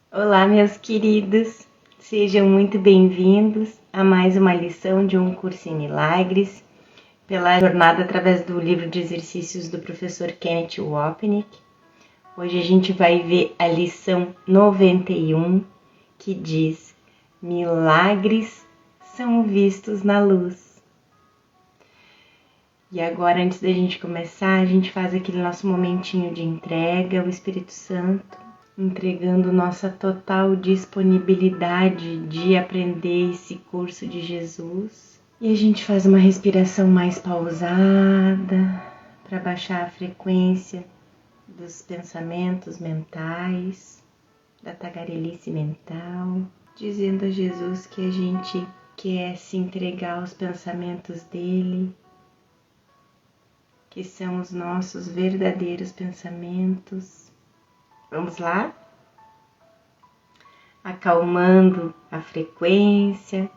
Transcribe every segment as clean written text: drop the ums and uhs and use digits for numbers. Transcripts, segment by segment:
Olá, meus queridos, sejam muito bem-vindos a mais uma lição de Um Curso em Milagres, pela jornada através do livro de exercícios do professor Kenneth Wapnick. Hoje a gente vai ver a lição 91, que diz: Milagres são vistos na luz. E agora, antes da gente começar, a gente faz aquele nosso momentinho de entrega ao Espírito Santo, entregando nossa total disponibilidade de aprender esse curso de Jesus. E a gente faz uma respiração mais pausada para baixar a frequência dos pensamentos mentais, da tagarelice mental, dizendo a Jesus que a gente quer se entregar aos pensamentos dele, que são os nossos verdadeiros pensamentos. Vamos lá? Acalmando a frequência,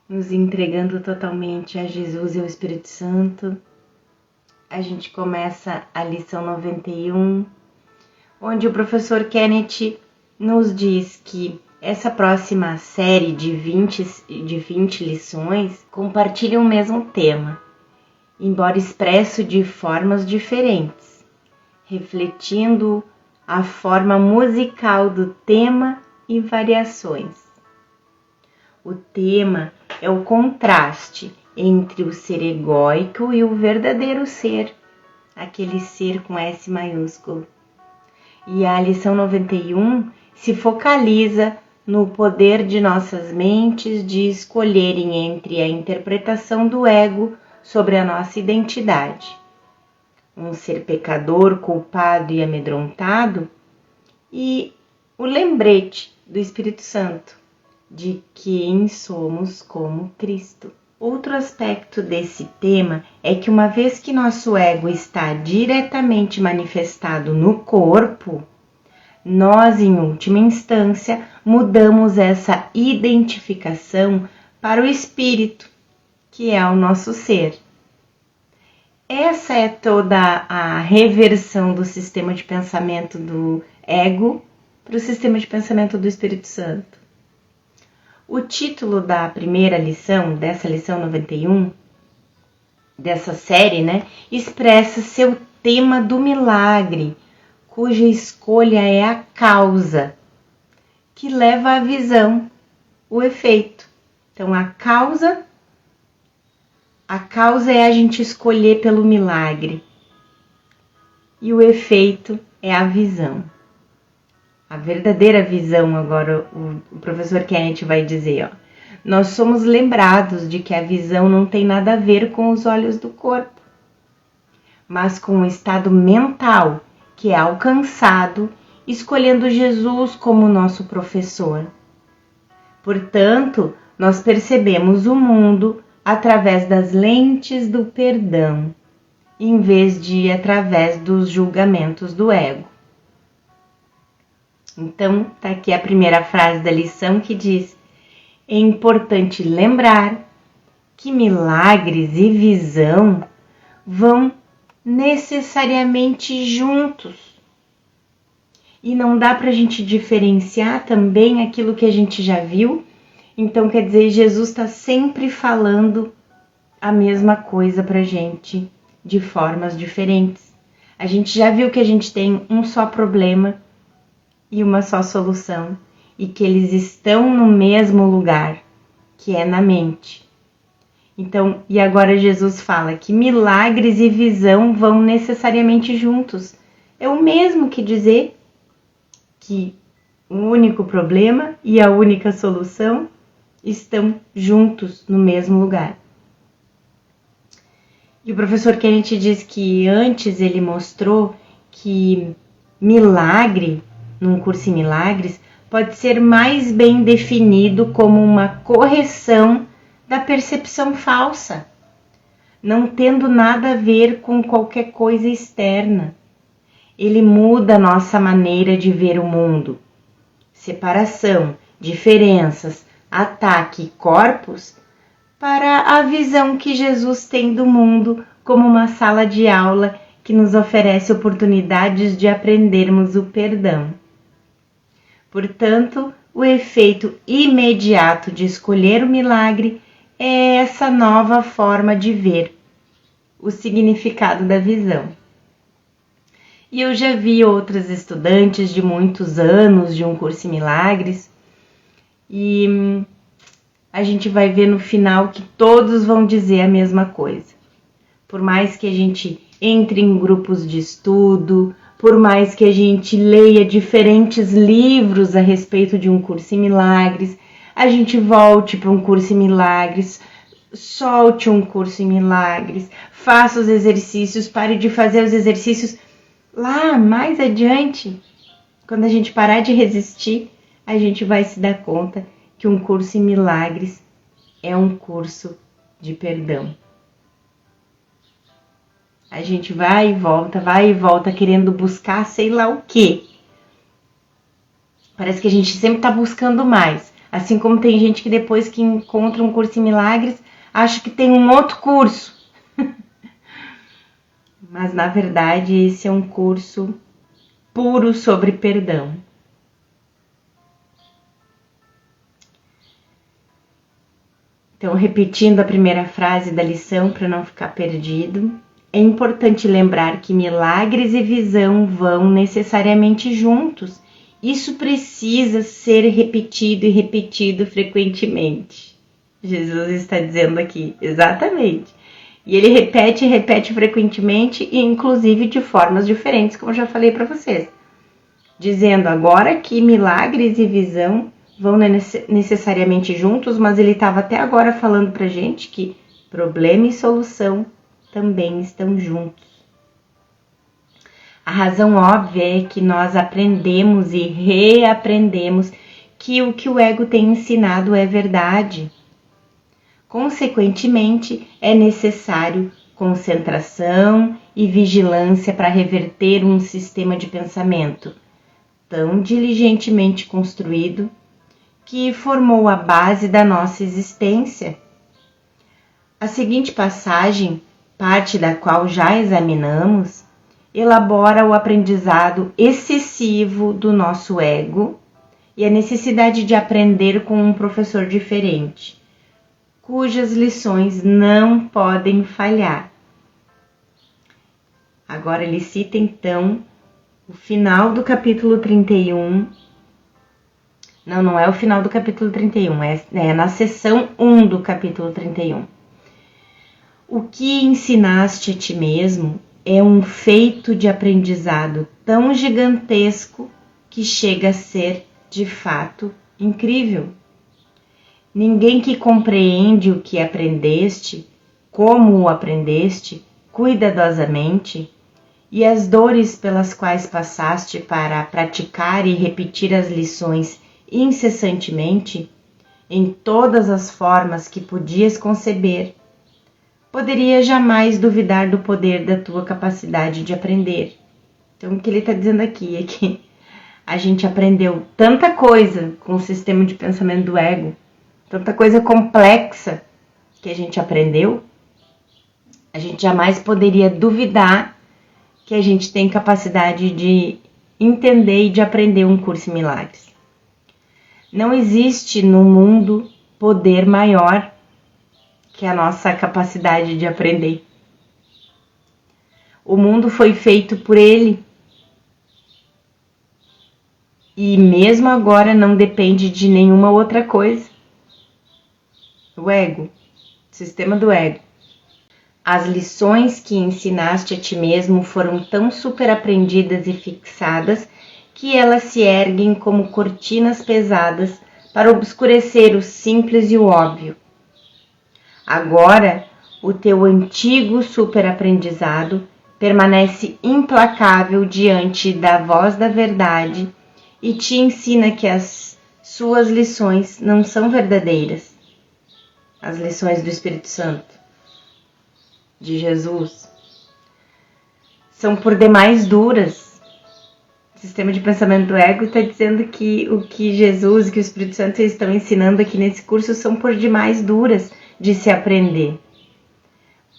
nos entregando totalmente a Jesus e ao Espírito Santo. A gente começa a lição 91, onde o professor Kenneth nos diz que essa próxima série de 20 lições compartilha o mesmo tema, embora expresso de formas diferentes, refletindo a forma musical do tema e variações. O tema é o contraste entre o ser egóico e o verdadeiro ser, aquele ser com S maiúsculo. E a lição 91 se focaliza no poder de nossas mentes de escolherem entre a interpretação do ego sobre a nossa identidade, um ser pecador, culpado e amedrontado, e o lembrete do Espírito Santo de quem somos como Cristo. Outro aspecto desse tema é que, uma vez que nosso ego está diretamente manifestado no corpo, nós, em última instância, mudamos essa identificação para o espírito, que é o nosso ser. Essa é toda a reversão do sistema de pensamento do ego para o sistema de pensamento do Espírito Santo. O título da primeira lição, dessa lição 91, dessa série, expressa seu tema do milagre, cuja escolha é a causa, que leva à visão, o efeito. Então, a causa é a gente escolher pelo milagre, e o efeito é a visão. A verdadeira visão, agora o professor Kenneth vai dizer, nós somos lembrados de que a visão não tem nada a ver com os olhos do corpo, mas com o estado mental que é alcançado escolhendo Jesus como nosso professor. Portanto, nós percebemos o mundo através das lentes do perdão, em vez de através dos julgamentos do ego. Então, está aqui a primeira frase da lição que diz: é importante lembrar que milagres e visão vão necessariamente juntos. E não dá para a gente diferenciar também aquilo que a gente já viu. Então, quer dizer, Jesus está sempre falando a mesma coisa para a gente, de formas diferentes. A gente já viu que a gente tem um só problema e uma só solução, e que eles estão no mesmo lugar, que é na mente. Então, e agora Jesus fala que milagres e visão vão necessariamente juntos. É o mesmo que dizer que o único problema e a única solução estão juntos no mesmo lugar. E o professor Kenneth diz que antes ele mostrou que milagre, num curso em milagres, pode ser mais bem definido como uma correção da percepção falsa, não tendo nada a ver com qualquer coisa externa. Ele muda a nossa maneira de ver o mundo. Separação, diferenças, ataque e corpos, para a visão que Jesus tem do mundo como uma sala de aula que nos oferece oportunidades de aprendermos o perdão. Portanto, o efeito imediato de escolher o milagre é essa nova forma de ver o significado da visão. E eu já vi outras estudantes de muitos anos de um curso em milagres e a gente vai ver no final que todos vão dizer a mesma coisa. Por mais que a gente entre em grupos de estudo, por mais que a gente leia diferentes livros a respeito de um curso em milagres, a gente volte para um curso em milagres, solte um curso em milagres, faça os exercícios, pare de fazer os exercícios. Lá mais adiante, quando a gente parar de resistir, a gente vai se dar conta que um curso em milagres é um curso de perdão. A gente vai e volta querendo buscar sei lá o quê. Parece que a gente sempre está buscando mais. Assim como tem gente que depois que encontra um curso em milagres, acha que tem um outro curso. Mas na verdade esse é um curso puro sobre perdão. Então, repetindo a primeira frase da lição para não ficar perdido, é importante lembrar que milagres e visão vão necessariamente juntos. Isso precisa ser repetido e repetido frequentemente. Jesus está dizendo aqui, exatamente. E ele repete frequentemente e inclusive de formas diferentes, como eu já falei para vocês. Dizendo agora que milagres e visão vão necessariamente juntos, mas ele estava até agora falando pra gente que problema e solução também estão juntos. A razão óbvia é que nós aprendemos e reaprendemos que o ego tem ensinado é verdade. Consequentemente, é necessário concentração e vigilância para reverter um sistema de pensamento tão diligentemente construído que formou a base da nossa existência. A seguinte passagem, parte da qual já examinamos, elabora o aprendizado excessivo do nosso ego e a necessidade de aprender com um professor diferente, cujas lições não podem falhar. Agora ele cita então o final do capítulo 31. Não é o final do capítulo 31, é na seção 1 do capítulo 31. O que ensinaste a ti mesmo é um feito de aprendizado tão gigantesco que chega a ser, de fato, incrível. Ninguém que compreende o que aprendeste, como o aprendeste, cuidadosamente, e as dores pelas quais passaste para praticar e repetir as lições incessantemente, em todas as formas que podias conceber, poderia jamais duvidar do poder da tua capacidade de aprender. Então, o que ele está dizendo aqui é que a gente aprendeu tanta coisa com o sistema de pensamento do ego, tanta coisa complexa que a gente aprendeu, a gente jamais poderia duvidar que a gente tem capacidade de entender e de aprender um curso em milagres. Não existe no mundo poder maior que a nossa capacidade de aprender. O mundo foi feito por ele. E mesmo agora não depende de nenhuma outra coisa. O ego, o sistema do ego. As lições que ensinaste a ti mesmo foram tão superaprendidas e fixadas que elas se erguem como cortinas pesadas para obscurecer o simples e o óbvio. Agora, o teu antigo superaprendizado permanece implacável diante da voz da verdade e te ensina que as suas lições não são verdadeiras. As lições do Espírito Santo, de Jesus, são por demais duras. O sistema de pensamento do ego está dizendo que o que Jesus e que o Espírito Santo estão ensinando aqui nesse curso são por demais duras de se aprender,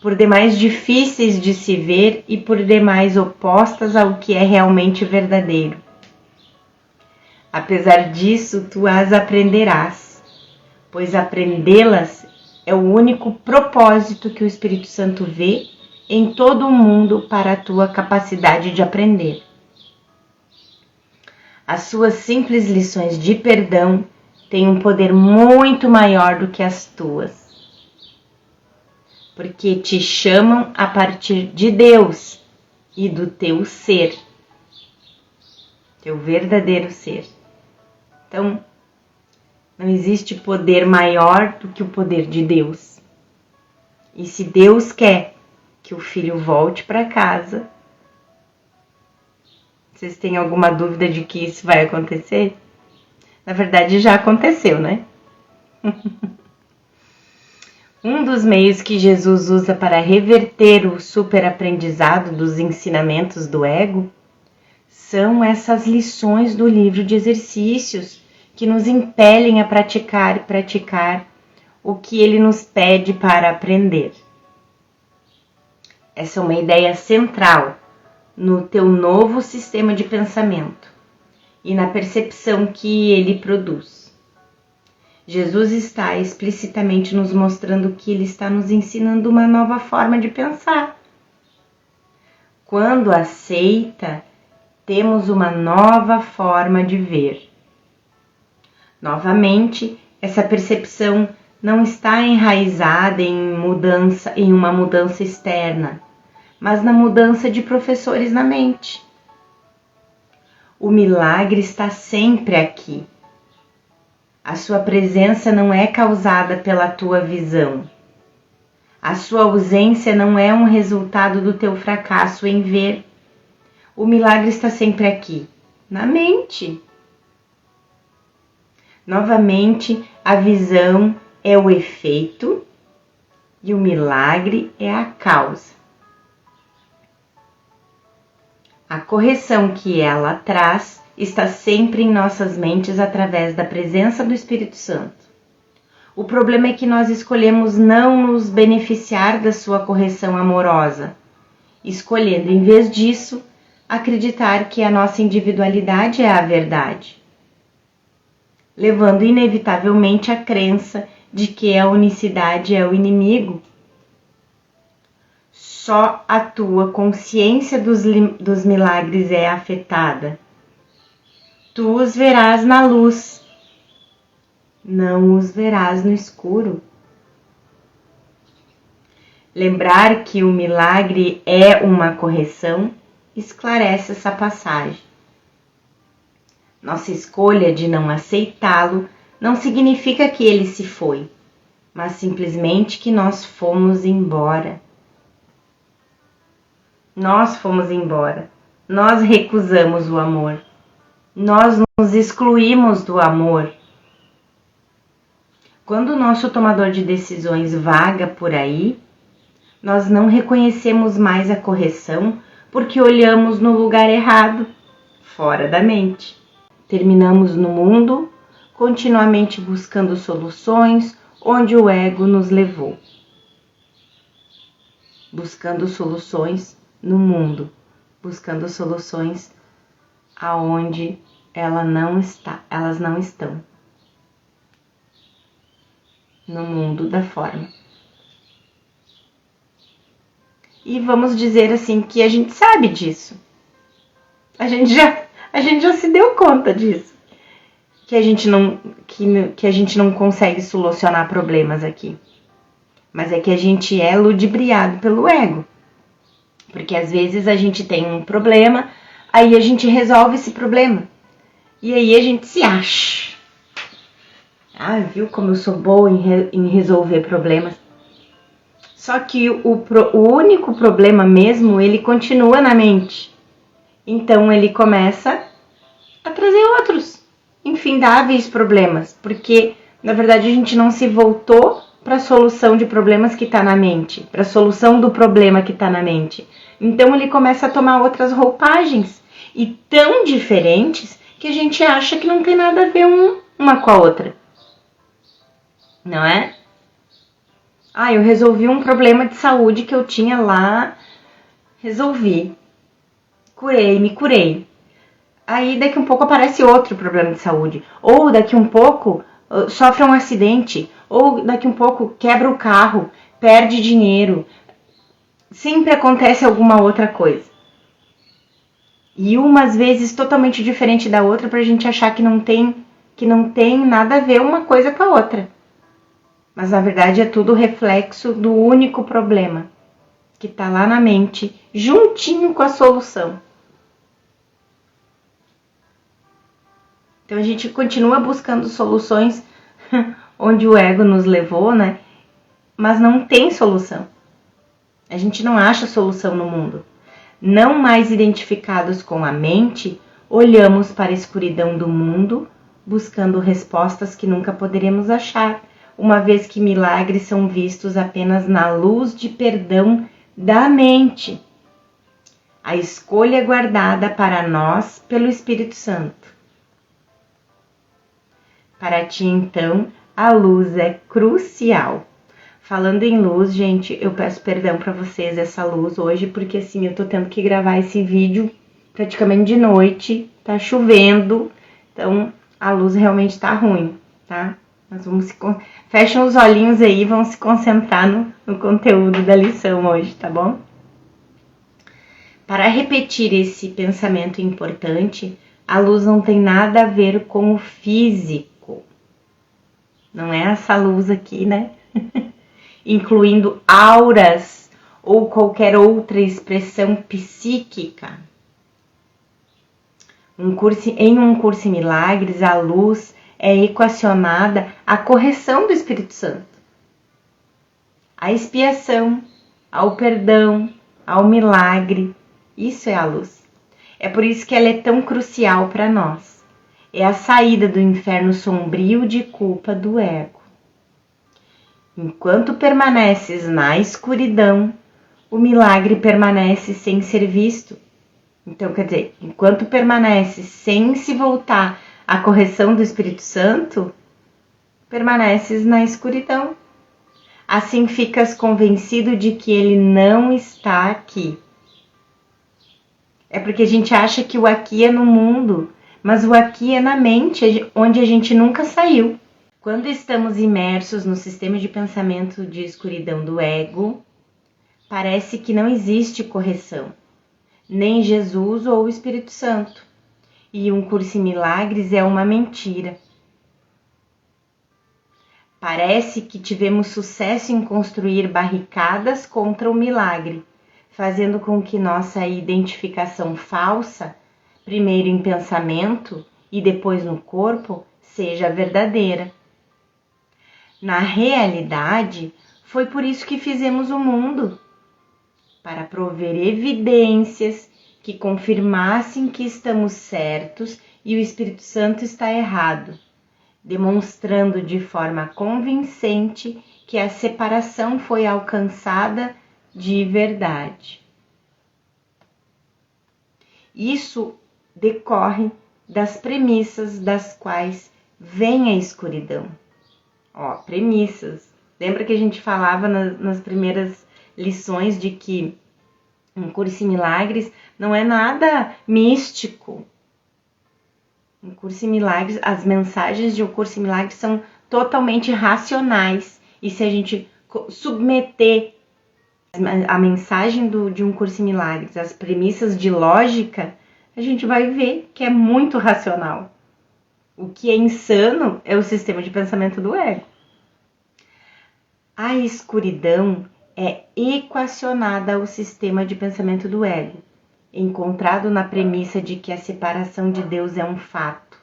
por demais difíceis de se ver e por demais opostas ao que é realmente verdadeiro. Apesar disso, tu as aprenderás, pois aprendê-las é o único propósito que o Espírito Santo vê em todo o mundo para a tua capacidade de aprender. As suas simples lições de perdão têm um poder muito maior do que as tuas, porque te chamam a partir de Deus e do teu ser, teu verdadeiro ser. Então, não existe poder maior do que o poder de Deus. E se Deus quer que o filho volte para casa, vocês têm alguma dúvida de que isso vai acontecer? Na verdade, já aconteceu, né? Um dos meios que Jesus usa para reverter o superaprendizado dos ensinamentos do ego são essas lições do livro de exercícios que nos impelem a praticar e praticar o que ele nos pede para aprender. Essa é uma ideia central no teu novo sistema de pensamento e na percepção que ele produz. Jesus está explicitamente nos mostrando que ele está nos ensinando uma nova forma de pensar. Quando aceita, temos uma nova forma de ver. Novamente, essa percepção não está enraizada em uma mudança externa, mas na mudança de professores na mente. O milagre está sempre aqui. A sua presença não é causada pela tua visão. A sua ausência não é um resultado do teu fracasso em ver. O milagre está sempre aqui, na mente. Novamente, a visão é o efeito e o milagre é a causa. A correção que ela traz está sempre em nossas mentes através da presença do Espírito Santo. O problema é que nós escolhemos não nos beneficiar da sua correção amorosa, escolhendo, em vez disso, acreditar que a nossa individualidade é a verdade, levando inevitavelmente à crença de que a unicidade é o inimigo. Só a tua consciência dos milagres é afetada. Tu os verás na luz, não os verás no escuro. Lembrar que o milagre é uma correção esclarece essa passagem. Nossa escolha de não aceitá-lo não significa que ele se foi, mas simplesmente que nós fomos embora. Nós fomos embora. Nós recusamos o amor. Nós nos excluímos do amor. Quando o nosso tomador de decisões vaga por aí, nós não reconhecemos mais a correção porque olhamos no lugar errado, fora da mente. Terminamos no mundo, continuamente buscando soluções onde o ego nos levou. Buscando soluções no mundo, buscando soluções aonde elas não estão. No mundo da forma. E vamos dizer assim que a gente sabe disso. A gente já se deu conta disso. Que a gente não consegue solucionar problemas aqui. Mas é que a gente é ludibriado pelo ego. Porque às vezes a gente tem um problema, aí a gente resolve esse problema. E aí a gente se acha. Ah, viu como eu sou boa em resolver problemas. Só que o único problema mesmo, ele continua na mente. Então ele começa a trazer outros infindáveis problemas. Porque, na verdade, a gente não se voltou para a solução de problemas que está na mente. Para a solução do problema que está na mente. Então ele começa a tomar outras roupagens. E tão diferentes que a gente acha que não tem nada a ver uma com a outra. Não é? Ah, eu resolvi um problema de saúde que eu tinha lá. Resolvi. Me curei. Aí daqui um pouco aparece outro problema de saúde. Ou daqui um pouco sofre um acidente. Ou daqui um pouco quebra o carro, perde dinheiro. Sempre acontece alguma outra coisa. E umas vezes totalmente diferente da outra pra gente achar que não tem nada a ver uma coisa com a outra. Mas na verdade é tudo reflexo do único problema que tá lá na mente, juntinho com a solução. Então a gente continua buscando soluções onde o ego nos levou, né? Mas não tem solução. A gente não acha solução no mundo. Não mais identificados com a mente, olhamos para a escuridão do mundo, buscando respostas que nunca poderemos achar, uma vez que milagres são vistos apenas na luz de perdão da mente. A escolha guardada para nós pelo Espírito Santo. Para ti, então, a luz é crucial. Falando em luz, gente, eu peço perdão para vocês essa luz hoje, porque assim, eu tô tendo que gravar esse vídeo praticamente de noite, tá chovendo, então a luz realmente tá ruim, tá? Nós vamos fechem os olhinhos aí e vão se concentrar no conteúdo da lição hoje, tá bom? Para repetir esse pensamento importante, a luz não tem nada a ver com o físico. Não é essa luz aqui, né? Incluindo auras ou qualquer outra expressão psíquica. Em um curso em milagres, a luz é equacionada à correção do Espírito Santo, à expiação, ao perdão, ao milagre. Isso é a luz. É por isso que ela é tão crucial para nós. É a saída do inferno sombrio de culpa do ego. Enquanto permaneces na escuridão, o milagre permanece sem ser visto. Então, quer dizer, enquanto permaneces sem se voltar à correção do Espírito Santo, permaneces na escuridão. Assim ficas convencido de que ele não está aqui. É porque a gente acha que o aqui é no mundo, mas o aqui é na mente, onde a gente nunca saiu. Quando estamos imersos no sistema de pensamento de escuridão do ego, parece que não existe correção, nem Jesus ou o Espírito Santo. E um curso em milagres é uma mentira. Parece que tivemos sucesso em construir barricadas contra o milagre, fazendo com que nossa identificação falsa, primeiro em pensamento e depois no corpo, seja verdadeira. Na realidade, foi por isso que fizemos o mundo, para prover evidências que confirmassem que estamos certos e o Espírito Santo está errado, demonstrando de forma convincente que a separação foi alcançada de verdade. Isso decorre das premissas das quais vem a escuridão. Premissas. Lembra que a gente falava nas primeiras lições de que um curso em milagres não é nada místico. Um curso em milagres, as mensagens de um curso em milagres são totalmente racionais. E se a gente submeter a mensagem de um curso em milagres às premissas de lógica, a gente vai ver que é muito racional. O que é insano é o sistema de pensamento do ego. A escuridão é equacionada ao sistema de pensamento do ego, encontrado na premissa de que a separação de Deus é um fato.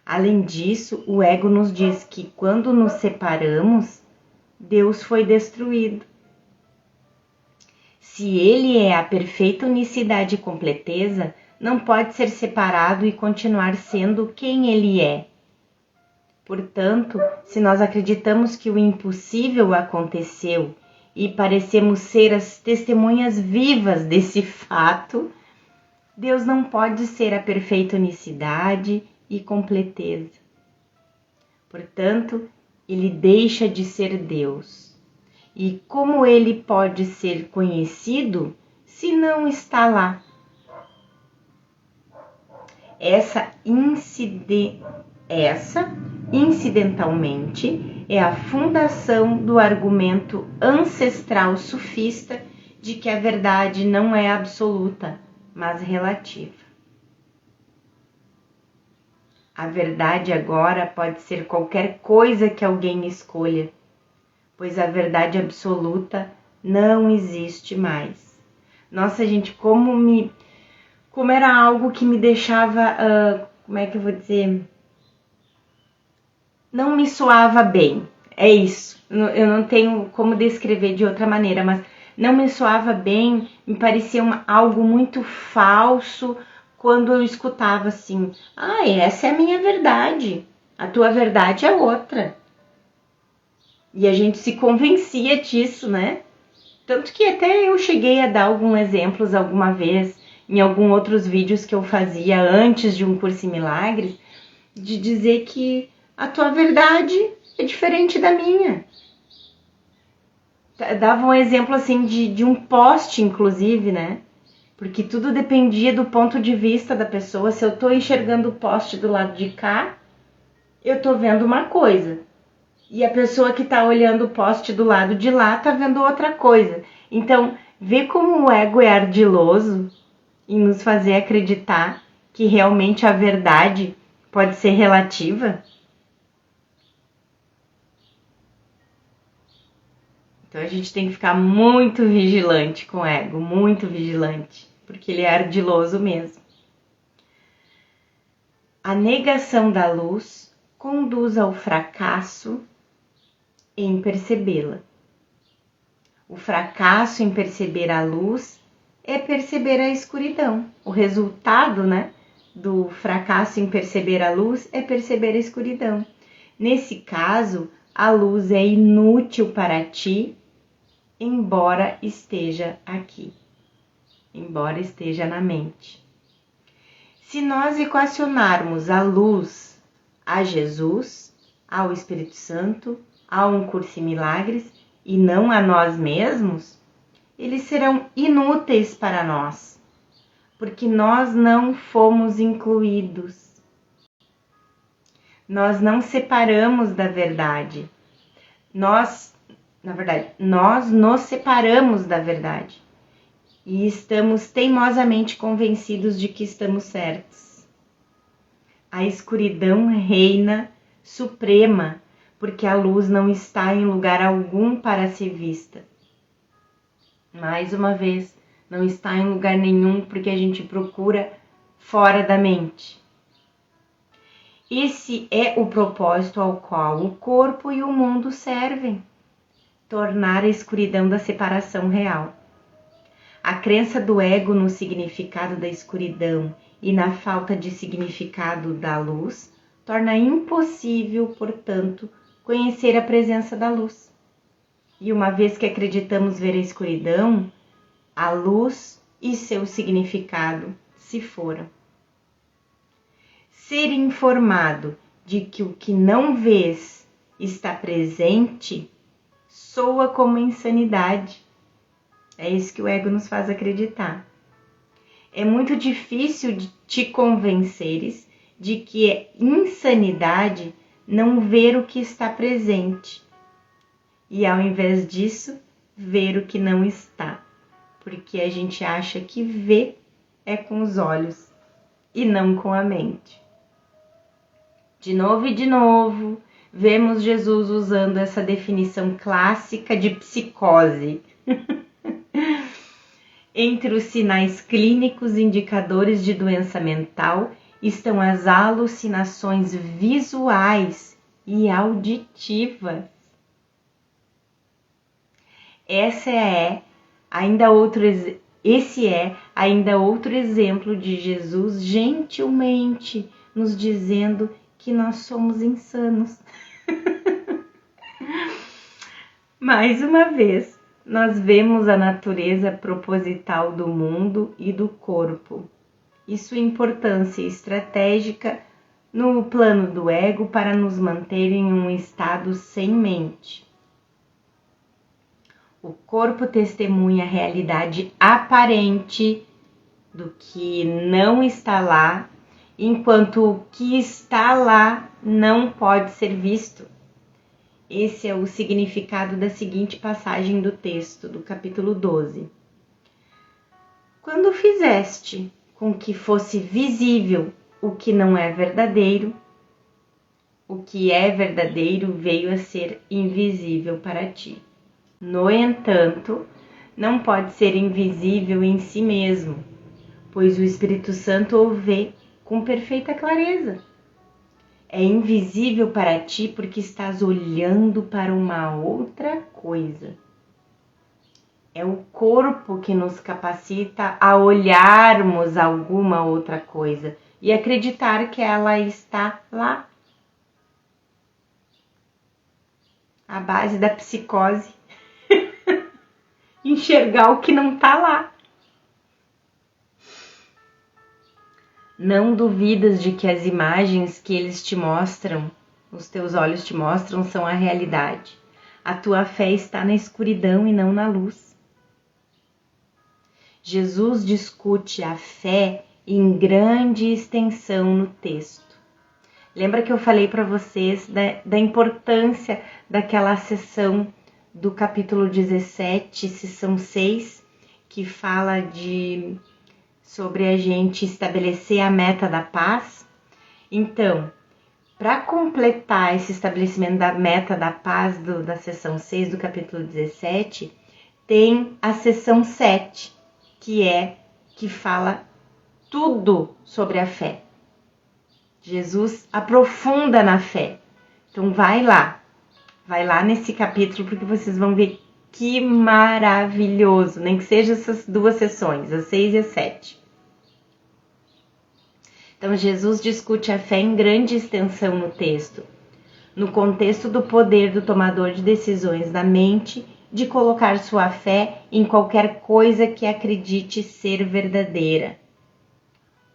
Além disso, o ego nos diz que quando nos separamos, Deus foi destruído. Se ele é a perfeita unicidade e completeza, não pode ser separado e continuar sendo quem ele é. Portanto, se nós acreditamos que o impossível aconteceu e parecemos ser as testemunhas vivas desse fato, Deus não pode ser a perfeita unicidade e completeza. Portanto, ele deixa de ser Deus. E como ele pode ser conhecido se não está lá? Essa incidentalmente, é a fundação do argumento ancestral sufista de que a verdade não é absoluta, mas relativa. A verdade agora pode ser qualquer coisa que alguém escolha, pois a verdade absoluta não existe mais. Nossa, gente, como era algo que me deixava, como é que eu vou dizer? Não me soava bem. É isso. Eu não tenho como descrever de outra maneira, mas não me soava bem, me parecia algo muito falso quando eu escutava assim: ah, essa é a minha verdade, a tua verdade é outra. E a gente se convencia disso, né? Tanto que até eu cheguei a dar alguns exemplos alguma vez, em alguns outros vídeos que eu fazia antes de um curso em milagres, de dizer que a tua verdade é diferente da minha. Dava um exemplo assim de um poste, inclusive, né? Porque tudo dependia do ponto de vista da pessoa. Se eu tô enxergando o poste do lado de cá, eu tô vendo uma coisa. E a pessoa que tá olhando o poste do lado de lá tá vendo outra coisa. Então, vê como o ego é ardiloso em nos fazer acreditar que realmente a verdade pode ser relativa. Então a gente tem que ficar muito vigilante com o ego, muito vigilante, porque ele é ardiloso mesmo. A negação da luz conduz ao fracasso em percebê-la. O fracasso em perceber a luz é perceber a escuridão. O resultado, né, do fracasso em perceber a luz é perceber a escuridão. Nesse caso, a luz é inútil para ti, embora esteja aqui, embora esteja na mente. Se nós equacionarmos a luz a Jesus, ao Espírito Santo, a um curso em milagres e não a nós mesmos, eles serão inúteis para nós, porque nós não fomos incluídos. Nós não separamos da verdade. Nós nos separamos da verdade e estamos teimosamente convencidos de que estamos certos. A escuridão reina suprema, porque a luz não está em lugar algum para ser vista. Mais uma vez, não está em lugar nenhum porque a gente procura fora da mente. Esse é o propósito ao qual o corpo e o mundo servem: tornar a escuridão da separação real. A crença do ego no significado da escuridão e na falta de significado da luz torna impossível, portanto, conhecer a presença da luz. E uma vez que acreditamos ver a escuridão, a luz e seu significado se foram. Ser informado de que o que não vês está presente soa como insanidade. É isso que o ego nos faz acreditar. É muito difícil de te convenceres de que é insanidade não ver o que está presente e, ao invés disso, ver o que não está, porque a gente acha que ver é com os olhos e não com a mente. De novo e de novo, vemos Jesus usando essa definição clássica de psicose. Entre os sinais clínicos indicadores de doença mental estão as alucinações visuais e auditivas. Esse é ainda outro exemplo de Jesus gentilmente nos dizendo que nós somos insanos. Mais uma vez, nós vemos a natureza proposital do mundo e do corpo e sua importância estratégica no plano do ego para nos manter em um estado sem mente. O corpo testemunha a realidade aparente do que não está lá enquanto o que está lá não pode ser visto. Esse é o significado da seguinte passagem do texto, do capítulo 12. Quando fizeste com que fosse visível o que não é verdadeiro, o que é verdadeiro veio a ser invisível para ti. No entanto, não pode ser invisível em si mesmo, pois o Espírito Santo o vê com perfeita clareza. É invisível para ti porque estás olhando para uma outra coisa. É o corpo que nos capacita a olharmos alguma outra coisa e acreditar que ela está lá. A base da psicose. Enxergar o que não está lá. Não duvidas de que as imagens que eles te mostram, os teus olhos te mostram, são a realidade. A tua fé está na escuridão e não na luz. Jesus discute a fé em grande extensão no texto. Lembra que eu falei para vocês da importância daquela sessão do capítulo 17, sessão 6, que fala sobre a gente estabelecer a meta da paz? Então, para completar esse estabelecimento da meta da paz da sessão 6 do capítulo 17, tem a sessão 7, que fala tudo sobre a fé. Jesus aprofunda na fé. Então vai lá nesse capítulo, porque vocês vão ver que maravilhoso, nem que seja essas duas sessões, a 6 e a 7. Então Jesus discute a fé em grande extensão no texto, no contexto do poder do tomador de decisões da mente de colocar sua fé em qualquer coisa que acredite ser verdadeira,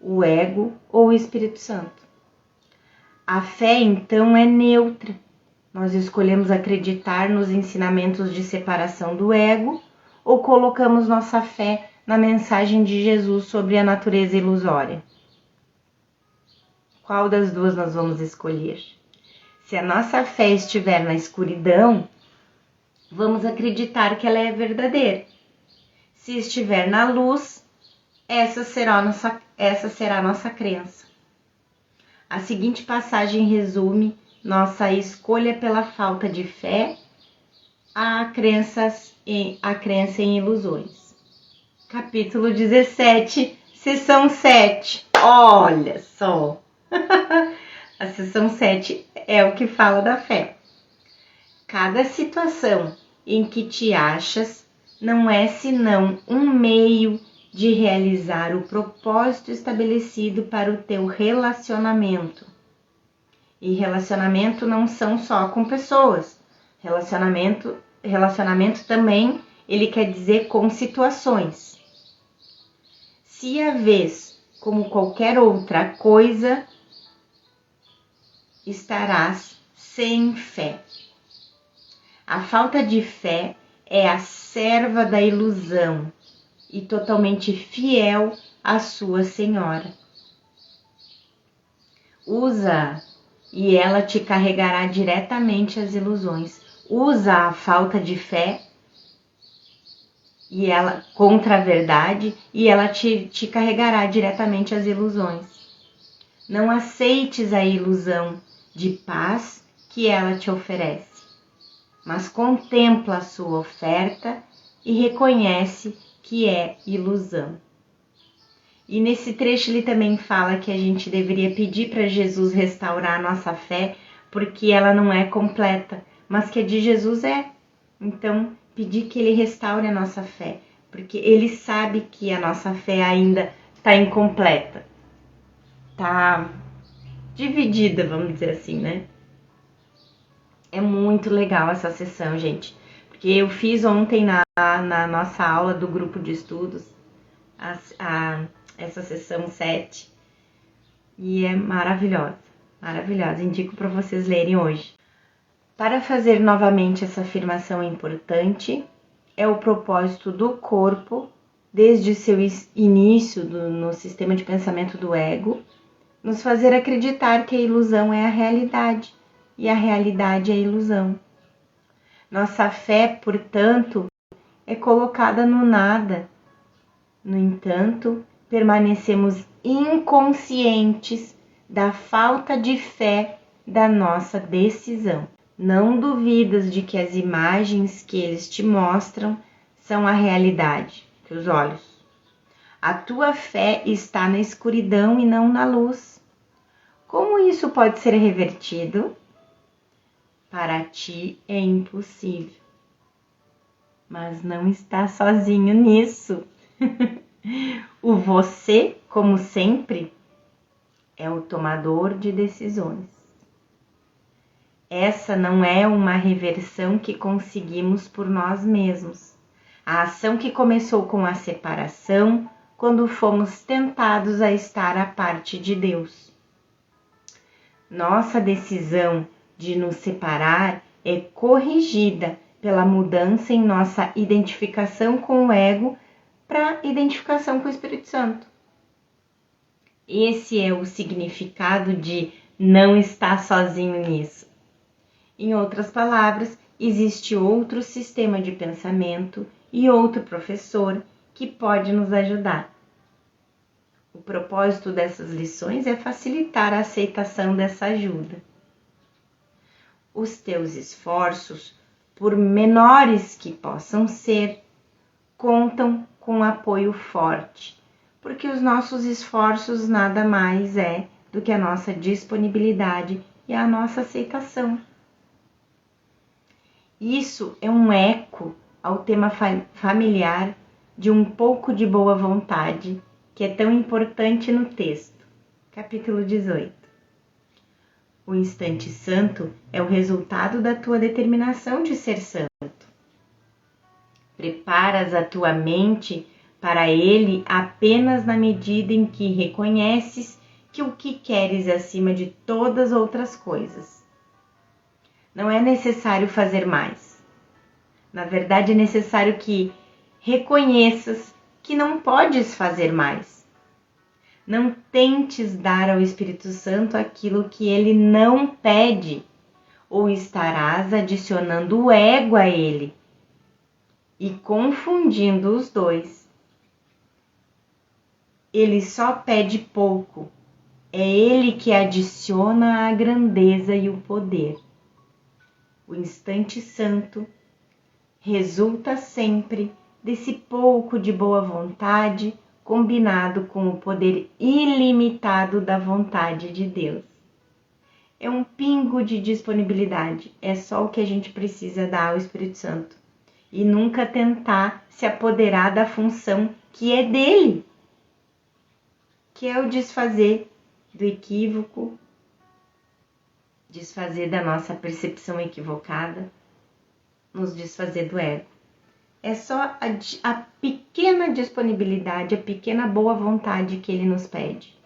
o ego ou o Espírito Santo. A fé, então, é neutra. Nós escolhemos acreditar nos ensinamentos de separação do ego ou colocamos nossa fé na mensagem de Jesus sobre a natureza ilusória. Qual das duas nós vamos escolher? Se a nossa fé estiver na escuridão, vamos acreditar que ela é verdadeira. Se estiver na luz, essa será a nossa crença. A seguinte passagem resume nossa escolha pela falta de fé, a crença em ilusões. Capítulo 17, sessão 7. Olha só! A sessão 7 é o que fala da fé. Cada situação em que te achas não é senão um meio de realizar o propósito estabelecido para o teu relacionamento. E relacionamento não são só com pessoas. Relacionamento também, ele quer dizer com situações. Se a vês como qualquer outra coisa, estarás sem fé. A falta de fé é a serva da ilusão e totalmente fiel à sua senhora. Usa e ela te carregará diretamente às ilusões. Usa a falta de fé e ela contra a verdade e ela te carregará diretamente às ilusões. Não aceites a ilusão de paz que ela te oferece, mas contempla a sua oferta e reconhece que é ilusão. E nesse trecho ele também fala que a gente deveria pedir para Jesus restaurar a nossa fé, porque ela não é completa, mas que a de Jesus é. Então, pedir que ele restaure a nossa fé, porque ele sabe que a nossa fé ainda está incompleta, está dividida, vamos dizer assim, né? É muito legal essa sessão, gente, porque eu fiz ontem na nossa aula do grupo de estudos essa sessão 7 e é maravilhosa, maravilhosa. Indico para vocês lerem hoje. Para fazer novamente essa afirmação importante, é o propósito do corpo, desde seu início no sistema de pensamento do ego, nos fazer acreditar que a ilusão é a realidade e a realidade é a ilusão. Nossa fé, portanto, é colocada no nada. No entanto, permanecemos inconscientes da falta de fé da nossa decisão. Não duvidas de que as imagens que eles te mostram são a realidade, teus olhos. A tua fé está na escuridão e não na luz. Como isso pode ser revertido? Para ti é impossível. Mas não está sozinho nisso. O você, como sempre, é o tomador de decisões. Essa não é uma reversão que conseguimos por nós mesmos. A ação que começou com a separação, quando fomos tentados a estar à parte de Deus. Nossa decisão de nos separar é corrigida pela mudança em nossa identificação com o ego para identificação com o Espírito Santo. Esse é o significado de não estar sozinho nisso. Em outras palavras, existe outro sistema de pensamento e outro professor que pode nos ajudar. O propósito dessas lições é facilitar a aceitação dessa ajuda. Os teus esforços, por menores que possam ser, contam com apoio forte, porque os nossos esforços nada mais é do que a nossa disponibilidade e a nossa aceitação. Isso é um eco ao tema familiar de um pouco de boa vontade, que é tão importante no texto. Capítulo 18. O instante santo é o resultado da tua determinação de ser santo. Preparas a tua mente para ele apenas na medida em que reconheces que o que queres é acima de todas outras coisas. Não é necessário fazer mais. Na verdade, é necessário que reconheças que não podes fazer mais. Não tentes dar ao Espírito Santo aquilo que ele não pede, ou estarás adicionando o ego a ele e confundindo os dois. Ele só pede pouco. É ele que adiciona a grandeza e o poder. O instante santo resulta sempre desse pouco de boa vontade combinado com o poder ilimitado da vontade de Deus. É um pingo de disponibilidade, é só o que a gente precisa dar ao Espírito Santo. E nunca tentar se apoderar da função que é dele, que é o desfazer do equívoco, desfazer da nossa percepção equivocada, nos desfazer do ego. É só a pequena disponibilidade, a pequena boa vontade que ele nos pede.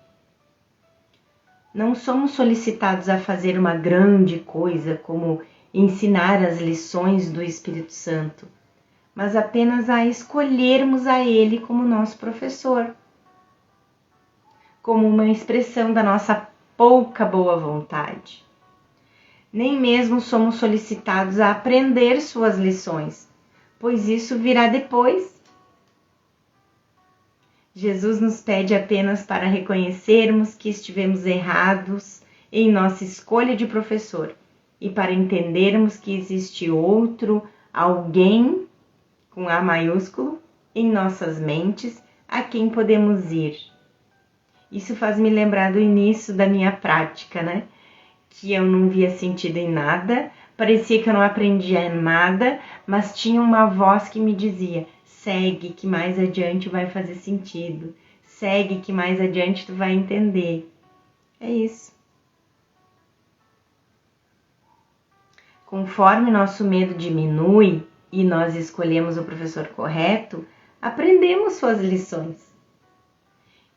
Não somos solicitados a fazer uma grande coisa, como ensinar as lições do Espírito Santo, mas apenas a escolhermos a ele como nosso professor, como uma expressão da nossa pouca boa vontade. Nem mesmo somos solicitados a aprender suas lições, pois isso virá depois. Jesus nos pede apenas para reconhecermos que estivemos errados em nossa escolha de professor e para entendermos que existe outro, alguém, com A maiúsculo, em nossas mentes, a quem podemos ir. Isso faz me lembrar do início da minha prática, né? Que eu não via sentido em nada, parecia que eu não aprendia nada, mas tinha uma voz que me dizia: segue, que mais adiante vai fazer sentido. Segue, que mais adiante tu vai entender. É isso. Conforme nosso medo diminui e nós escolhemos o professor correto, aprendemos suas lições.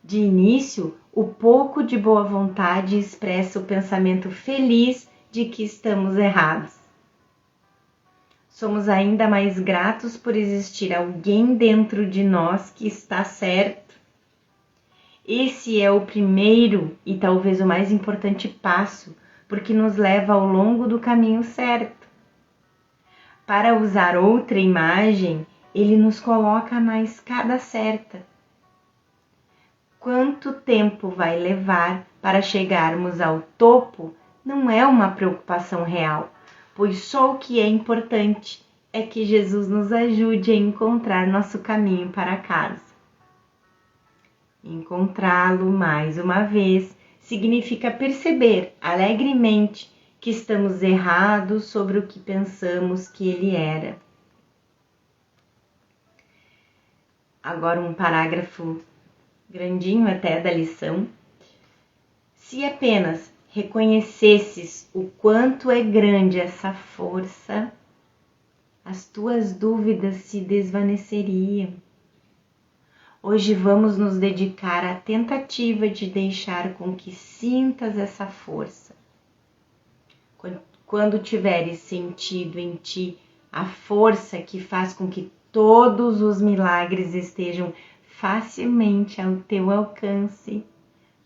De início, o pouco de boa vontade expressa o pensamento feliz de que estamos errados. Somos ainda mais gratos por existir alguém dentro de nós que está certo. Esse é o primeiro e talvez o mais importante passo, porque nos leva ao longo do caminho certo. Para usar outra imagem, ele nos coloca na escada certa. Quanto tempo vai levar para chegarmos ao topo não é uma preocupação real, pois só o que é importante é que Jesus nos ajude a encontrar nosso caminho para casa. Encontrá-lo mais uma vez significa perceber alegremente que estamos errados sobre o que pensamos que ele era. Agora um parágrafo grandinho até da lição. Se apenas reconhecesses o quanto é grande essa força, as tuas dúvidas se desvaneceriam. Hoje vamos nos dedicar à tentativa de deixar com que sintas essa força. Quando tiveres sentido em ti a força que faz com que todos os milagres estejam facilmente ao teu alcance,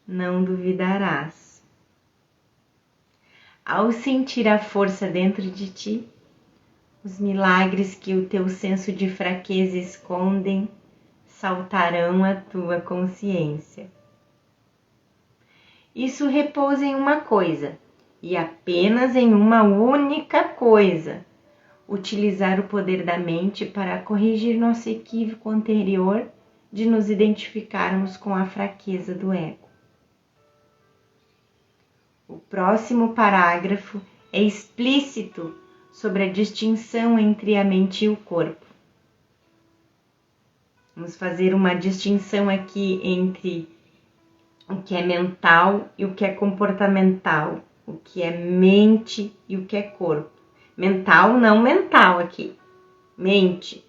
não duvidarás. Ao sentir a força dentro de ti, os milagres que o teu senso de fraqueza escondem saltarão à tua consciência. Isso repousa em uma coisa, e apenas em uma única coisa: utilizar o poder da mente para corrigir nosso equívoco anterior de nos identificarmos com a fraqueza do ego. O próximo parágrafo é explícito sobre a distinção entre a mente e o corpo. Vamos fazer uma distinção aqui entre o que é mental e o que é comportamental, o que é mente e o que é corpo. Mental, não mental aqui, mente.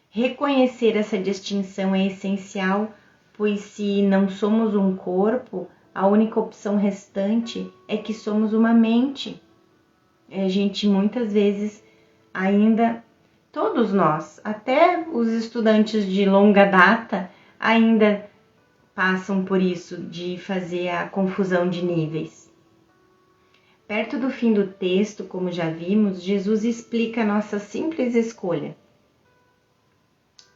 Reconhecer essa distinção é essencial, pois se não somos um corpo, a única opção restante é que somos uma mente. A gente muitas vezes ainda, todos nós, até os estudantes de longa data, ainda passam por isso, de fazer a confusão de níveis. Perto do fim do texto, como já vimos, Jesus explica a nossa simples escolha.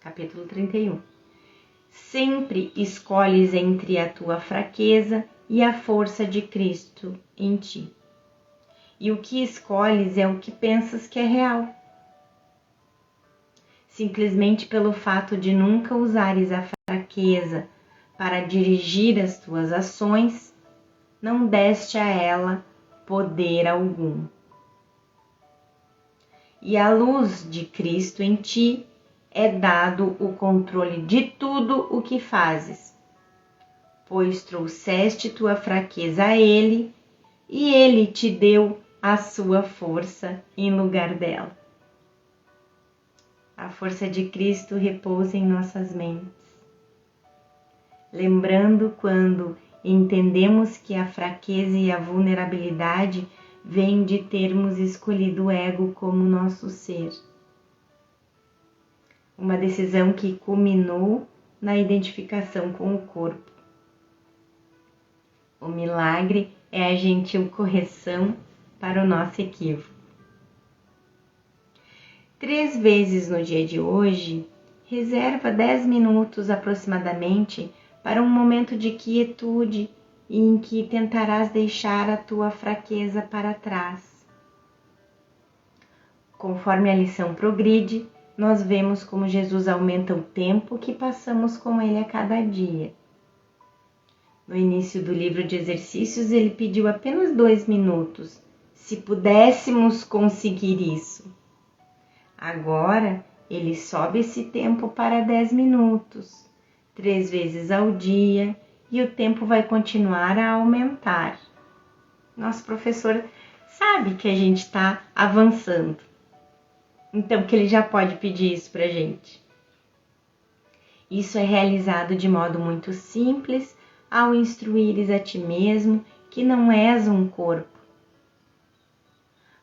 Capítulo 31. Sempre escolhes entre a tua fraqueza e a força de Cristo em ti. E o que escolhes é o que pensas que é real. Simplesmente pelo fato de nunca usares a fraqueza para dirigir as tuas ações, não deste a ela poder algum. E à luz de Cristo em ti é dado o controle de tudo o que fazes, pois trouxeste tua fraqueza a Ele e Ele te deu a sua força em lugar dela. A força de Cristo repousa em nossas mentes. Lembrando quando entendemos que a fraqueza e a vulnerabilidade vêm de termos escolhido o ego como nosso ser. Uma decisão que culminou na identificação com o corpo. O milagre é a gentil correção para o nosso equívoco. 3 vezes no dia de hoje, reserva 10 minutos aproximadamente para um momento de quietude em que tentarás deixar a tua fraqueza para trás. Conforme a lição progride, nós vemos como Jesus aumenta o tempo que passamos com Ele a cada dia. No início do livro de exercícios, ele pediu apenas 2 minutos, se pudéssemos conseguir isso. Agora, ele sobe esse tempo para 10 minutos, 3 vezes ao dia, e o tempo vai continuar a aumentar. Nosso professor sabe que a gente está avançando, então que ele já pode pedir isso para a gente. Isso é realizado de modo muito simples ao instruires a ti mesmo que não és um corpo.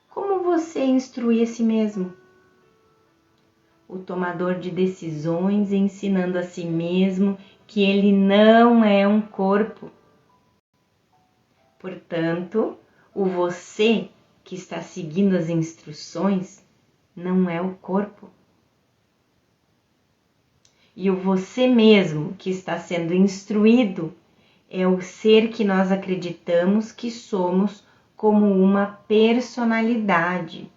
Como você instrui a si mesmo? O tomador de decisões ensinando a si mesmo que ele não é um corpo. Portanto, o você que está seguindo as instruções não é o corpo. E o você mesmo que está sendo instruído é o ser que nós acreditamos que somos como uma personalidade.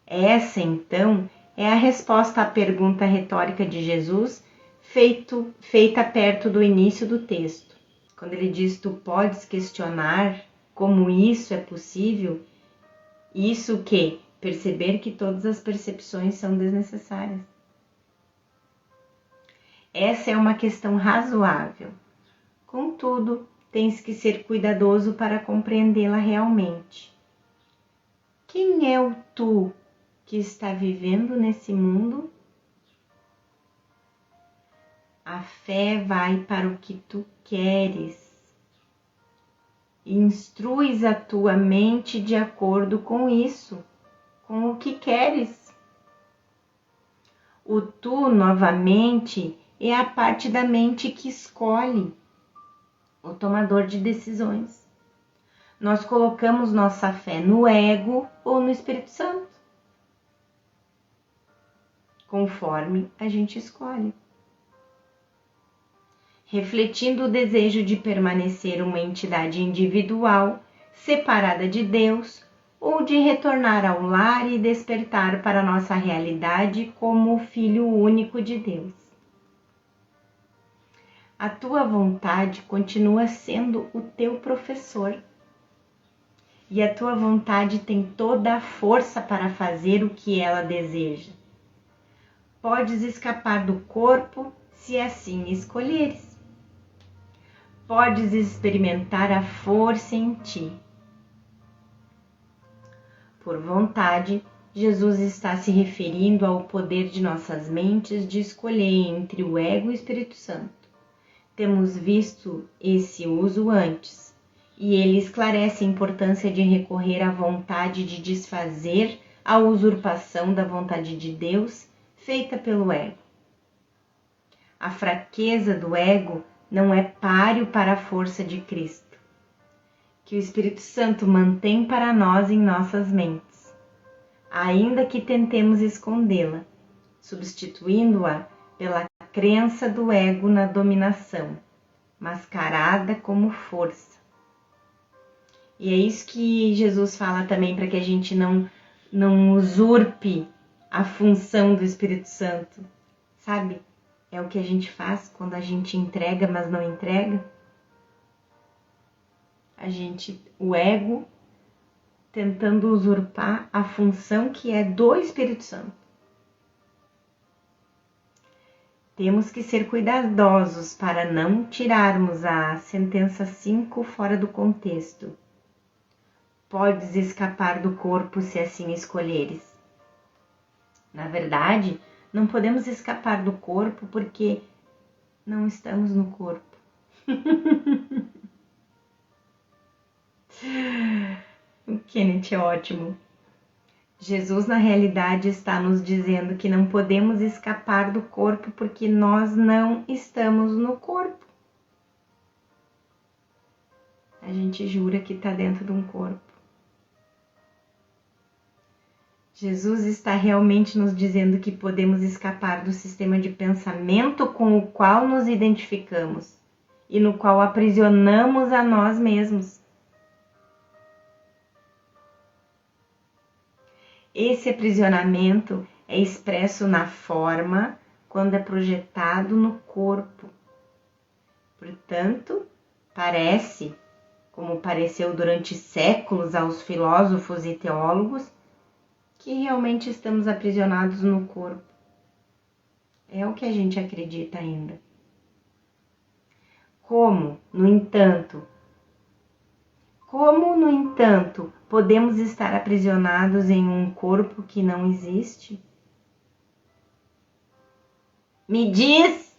Essa, então, é a resposta à pergunta retórica de Jesus feita perto do início do texto. Quando ele diz, tu podes questionar como isso é possível, isso que? Perceber que todas as percepções são desnecessárias. Essa é uma questão razoável. Contudo, tens que ser cuidadoso para compreendê-la realmente. Quem é o tu que está vivendo nesse mundo? A fé vai para o que tu queres. Instruis a tua mente de acordo com isso, com o que queres. O tu, novamente, é a parte da mente que escolhe, o tomador de decisões. Nós colocamos nossa fé no ego ou no Espírito Santo, conforme a gente escolhe. Refletindo o desejo de permanecer uma entidade individual, separada de Deus, ou de retornar ao lar e despertar para nossa realidade como o Filho único de Deus. A tua vontade continua sendo o teu professor. E a tua vontade tem toda a força para fazer o que ela deseja. Podes escapar do corpo se assim escolheres. Podes experimentar a força em ti. Por vontade, Jesus está se referindo ao poder de nossas mentes de escolher entre o ego e o Espírito Santo. Temos visto esse uso antes, e ele esclarece a importância de recorrer à vontade de desfazer a usurpação da vontade de Deus feita pelo ego. A fraqueza do ego não é páreo para a força de Cristo, que o Espírito Santo mantém para nós em nossas mentes, ainda que tentemos escondê-la, substituindo-a pela crença do ego na dominação, mascarada como força. E é isso que Jesus fala também, para que a gente não usurpe a função do Espírito Santo, sabe? É o que a gente faz quando a gente entrega, mas não entrega. O ego tentando usurpar a função que é do Espírito Santo. Temos que ser cuidadosos para não tirarmos a sentença 5 fora do contexto. Podes escapar do corpo se assim escolheres. Na verdade, não podemos escapar do corpo porque não estamos no corpo. O Kenneth é ótimo. Jesus, na realidade, está nos dizendo que não podemos escapar do corpo porque nós não estamos no corpo. A gente jura que está dentro de um corpo. Jesus está realmente nos dizendo que podemos escapar do sistema de pensamento com o qual nos identificamos e no qual aprisionamos a nós mesmos. Esse aprisionamento é expresso na forma quando é projetado no corpo. Portanto, parece, como pareceu durante séculos aos filósofos e teólogos, que realmente estamos aprisionados no corpo. É o que a gente acredita ainda. Como, no entanto, podemos estar aprisionados em um corpo que não existe? Me diz!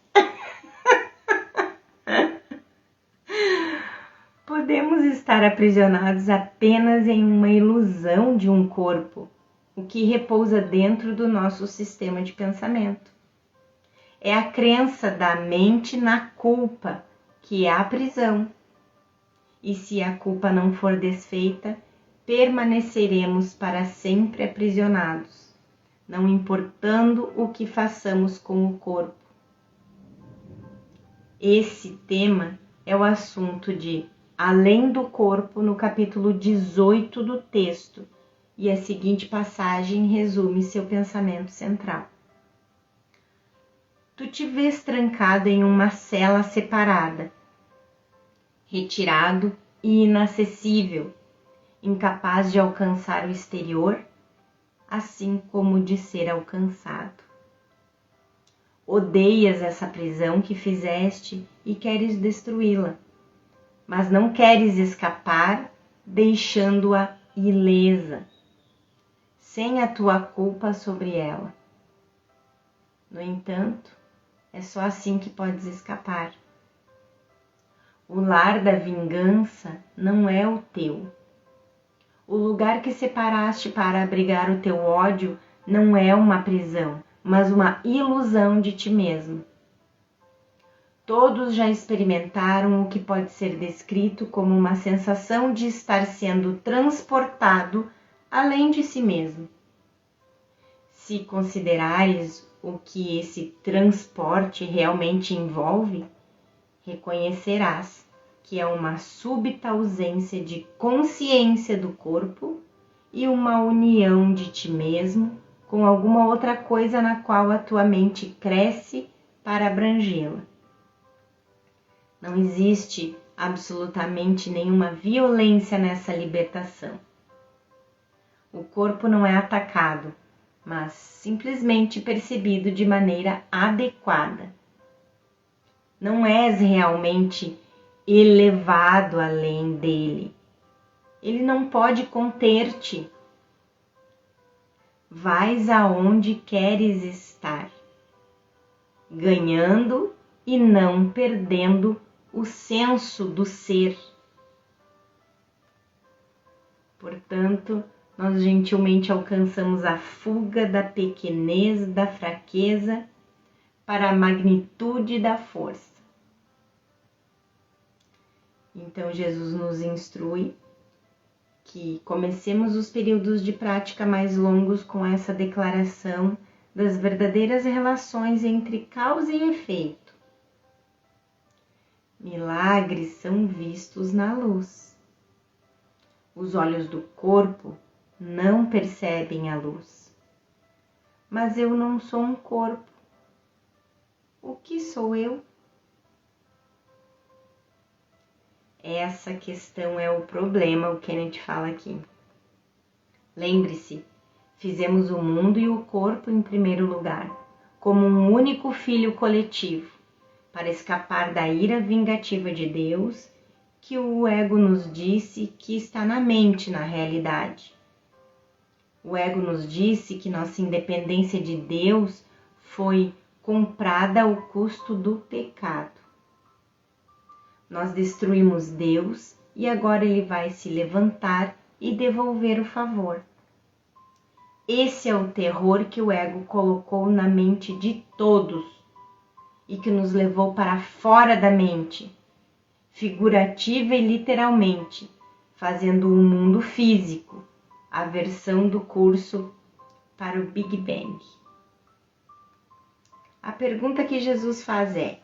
Podemos estar aprisionados apenas em uma ilusão de um corpo, o que repousa dentro do nosso sistema de pensamento. É a crença da mente na culpa, que é a prisão. E se a culpa não for desfeita, permaneceremos para sempre aprisionados, não importando o que façamos com o corpo. Esse tema é o assunto de Além do Corpo, no capítulo 18 do texto, e a seguinte passagem resume seu pensamento central. Tu te vês trancado em uma cela separada, retirado e inacessível, incapaz de alcançar o exterior, assim como de ser alcançado. Odeias essa prisão que fizeste e queres destruí-la, mas não queres escapar deixando-a ilesa, sem a tua culpa sobre ela. No entanto, é só assim que podes escapar. O lar da vingança não é o teu. O lugar que separaste para abrigar o teu ódio não é uma prisão, mas uma ilusão de ti mesmo. Todos já experimentaram o que pode ser descrito como uma sensação de estar sendo transportado além de si mesmo. Se considerares o que esse transporte realmente envolve, reconhecerás que é uma súbita ausência de consciência do corpo e uma união de ti mesmo com alguma outra coisa na qual a tua mente cresce para abrangê-la. Não existe absolutamente nenhuma violência nessa libertação. O corpo não é atacado, mas simplesmente percebido de maneira adequada. Não és realmente elevado além dele. Ele não pode conter-te. Vais aonde queres estar, ganhando e não perdendo o senso do ser. Portanto, nós gentilmente alcançamos a fuga da pequenez, da fraqueza, para a magnitude da força. Então, Jesus nos instrui que comecemos os períodos de prática mais longos com essa declaração das verdadeiras relações entre causa e efeito. Milagres são vistos na luz. Os olhos do corpo não percebem a luz. Mas eu não sou um corpo. O que sou eu? Essa questão é o problema, o Kenneth fala aqui. Lembre-se, fizemos o mundo e o corpo em primeiro lugar, como um único filho coletivo, para escapar da ira vingativa de Deus, que o ego nos disse que está na mente na realidade. O ego nos disse que nossa independência de Deus foi comprada ao custo do pecado. Nós destruímos Deus e agora ele vai se levantar e devolver o favor. Esse é o terror que o ego colocou na mente de todos e que nos levou para fora da mente, figurativa e literalmente, fazendo o mundo físico, a versão do curso para o Big Bang. A pergunta que Jesus faz é: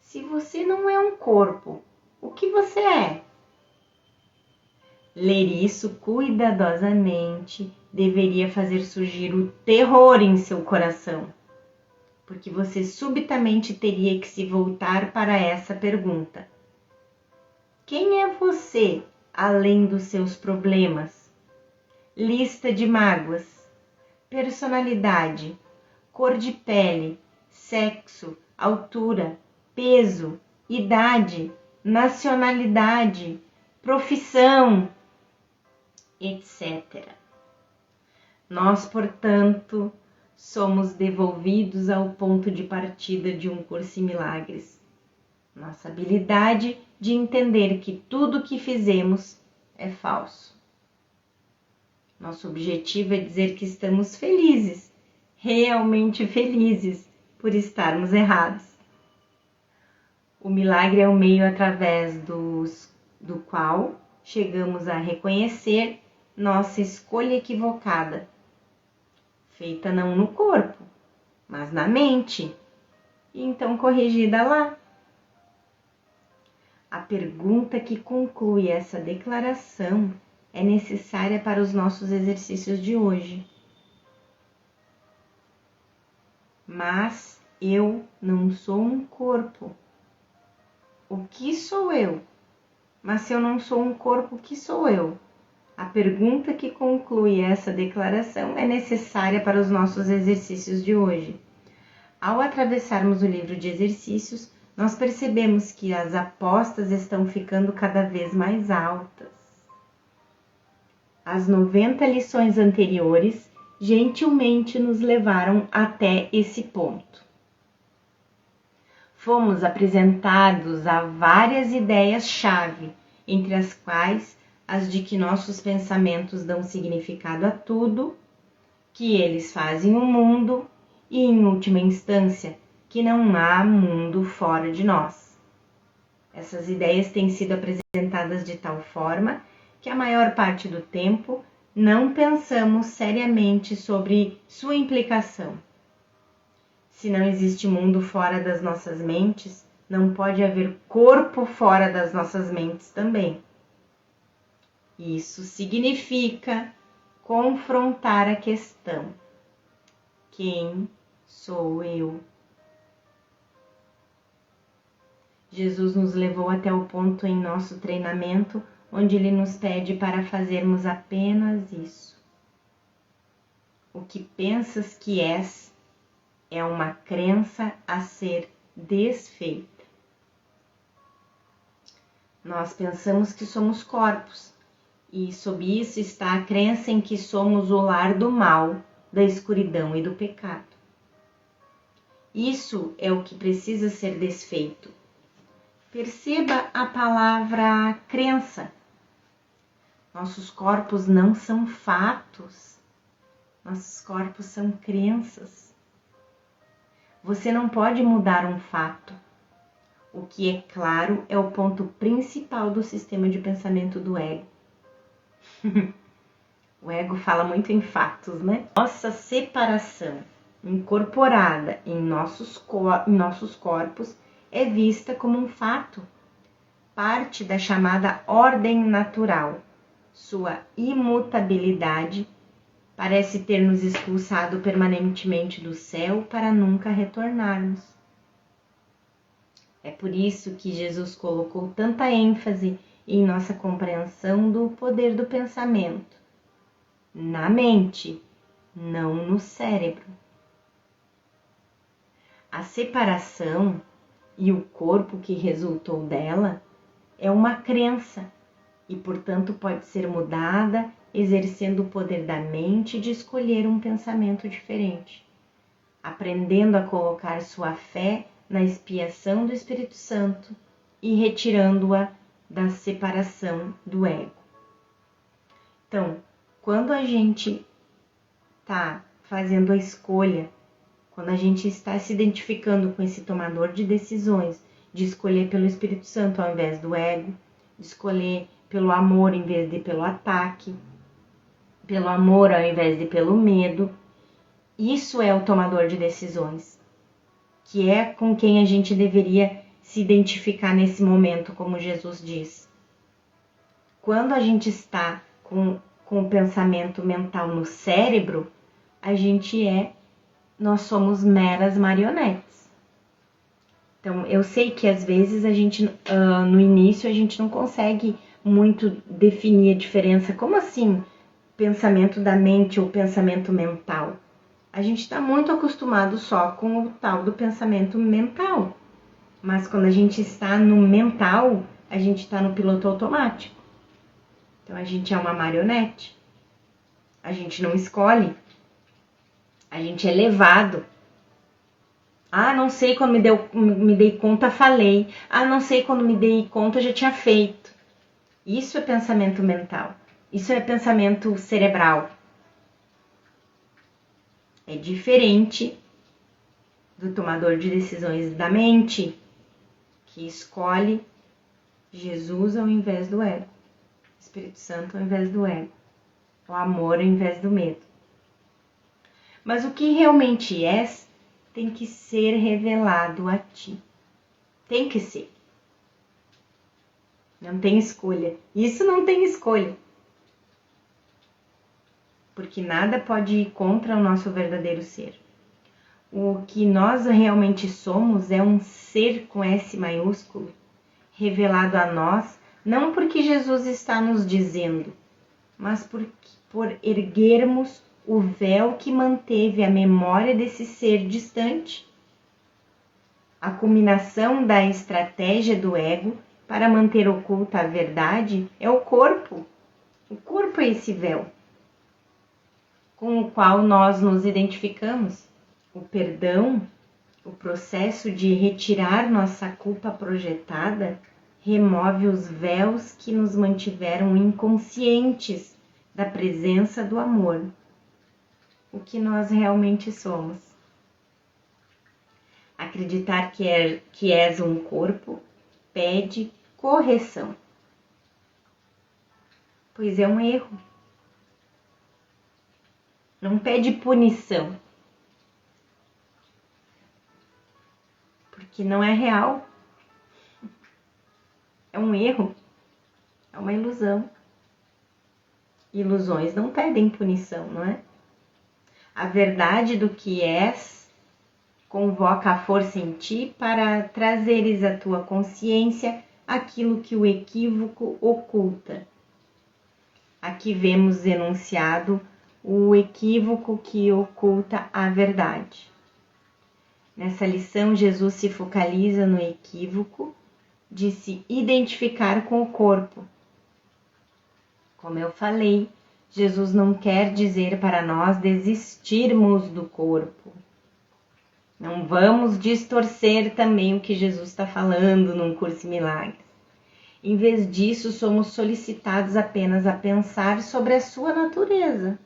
se você não é um corpo, o que você é? Ler isso cuidadosamente deveria fazer surgir o terror em seu coração, porque você subitamente teria que se voltar para essa pergunta: quem é você além dos seus problemas? Lista de mágoas, personalidade, cor de pele, sexo, altura, peso, idade, nacionalidade, profissão, etc. Nós, portanto, somos devolvidos ao ponto de partida de um curso em milagres. Nossa habilidade de entender que tudo o que fizemos é falso. Nosso objetivo é dizer que estamos felizes, realmente felizes, por estarmos errados. O milagre é o meio através do qual chegamos a reconhecer nossa escolha equivocada, feita não no corpo, mas na mente, e então corrigida lá. A pergunta que conclui essa declaração é necessária para os nossos exercícios de hoje. Mas eu não sou um corpo. O que sou eu? Mas se eu não sou um corpo, o que sou eu? A pergunta que conclui essa declaração é necessária para os nossos exercícios de hoje. Ao atravessarmos o livro de exercícios, nós percebemos que as apostas estão ficando cada vez mais altas. As 90 lições anteriores gentilmente nos levaram até esse ponto. Fomos apresentados a várias ideias-chave, entre as quais as de que nossos pensamentos dão significado a tudo, que eles fazem o mundo e, em última instância, que não há mundo fora de nós. Essas ideias têm sido apresentadas de tal forma que a maior parte do tempo não pensamos seriamente sobre sua implicação. Se não existe mundo fora das nossas mentes, não pode haver corpo fora das nossas mentes também. Isso significa confrontar a questão: quem sou eu? Jesus nos levou até o ponto em nosso treinamento onde Ele nos pede para fazermos apenas isso. O que pensas que és é uma crença a ser desfeita. Nós pensamos que somos corpos, e sob isso está a crença em que somos o lar do mal, da escuridão e do pecado. Isso é o que precisa ser desfeito. Perceba a palavra crença. Nossos corpos não são fatos. Nossos corpos são crenças. Você não pode mudar um fato. O que é claro é o ponto principal do sistema de pensamento do ego. O ego fala muito em fatos, né? Nossa separação incorporada em nossos corpos é vista como um fato, parte da chamada ordem natural. Sua imutabilidade parece ter nos expulsado permanentemente do céu para nunca retornarmos. É por isso que Jesus colocou tanta ênfase em nossa compreensão do poder do pensamento, na mente, não no cérebro. A separação e o corpo que resultou dela é uma crença e, portanto, pode ser mudada exercendo o poder da mente de escolher um pensamento diferente, aprendendo a colocar sua fé na expiação do Espírito Santo e retirando-a da separação do ego. Então, quando a gente está fazendo a escolha, quando a gente está se identificando com esse tomador de decisões, de escolher pelo Espírito Santo ao invés do ego, de escolher pelo amor em vez de pelo ataque, pelo amor ao invés de pelo medo, isso é o tomador de decisões, que é com quem a gente deveria se identificar nesse momento, como Jesus diz. Quando a gente está com o pensamento mental no cérebro, nós somos meras marionetes. Então, eu sei que às vezes a gente, no início, a gente não consegue muito definir a diferença. Como assim, pensamento da mente ou pensamento mental? A gente está muito acostumado só com o tal do pensamento mental. Mas quando a gente está no mental, a gente está no piloto automático. Então, a gente é uma marionete. A gente não escolhe. A gente é levado. Ah, não sei quando me dei conta, falei. Ah, não sei quando me dei conta, já tinha feito. Isso é pensamento mental. Isso é pensamento cerebral. É diferente do tomador de decisões da mente, que escolhe Jesus ao invés do ego, Espírito Santo ao invés do ego, o amor ao invés do medo. Mas o que realmente és tem que ser revelado a ti. Tem que ser. Não tem escolha. Isso não tem escolha. Porque nada pode ir contra o nosso verdadeiro ser. O que nós realmente somos é um ser com S maiúsculo, revelado a nós, não porque Jesus está nos dizendo, mas por erguermos o véu que manteve a memória desse ser distante. A culminação da estratégia do ego para manter oculta a verdade é o corpo. O corpo é esse véu com o qual nós nos identificamos. O perdão, o processo de retirar nossa culpa projetada, remove os véus que nos mantiveram inconscientes da presença do amor, o que nós realmente somos. Acreditar que és um corpo pede correção, pois é um erro. Não pede punição, porque não é real. É um erro, é uma ilusão. Ilusões não pedem punição, não é? A verdade do que és convoca a força em ti para trazeres à tua consciência aquilo que o equívoco oculta. Aqui vemos enunciado o equívoco que oculta a verdade. Nessa lição, Jesus se focaliza no equívoco de se identificar com o corpo. Como eu falei, Jesus não quer dizer para nós desistirmos do corpo. Não vamos distorcer também o que Jesus está falando num curso em milagres. Em vez disso, somos solicitados apenas a pensar sobre a sua natureza.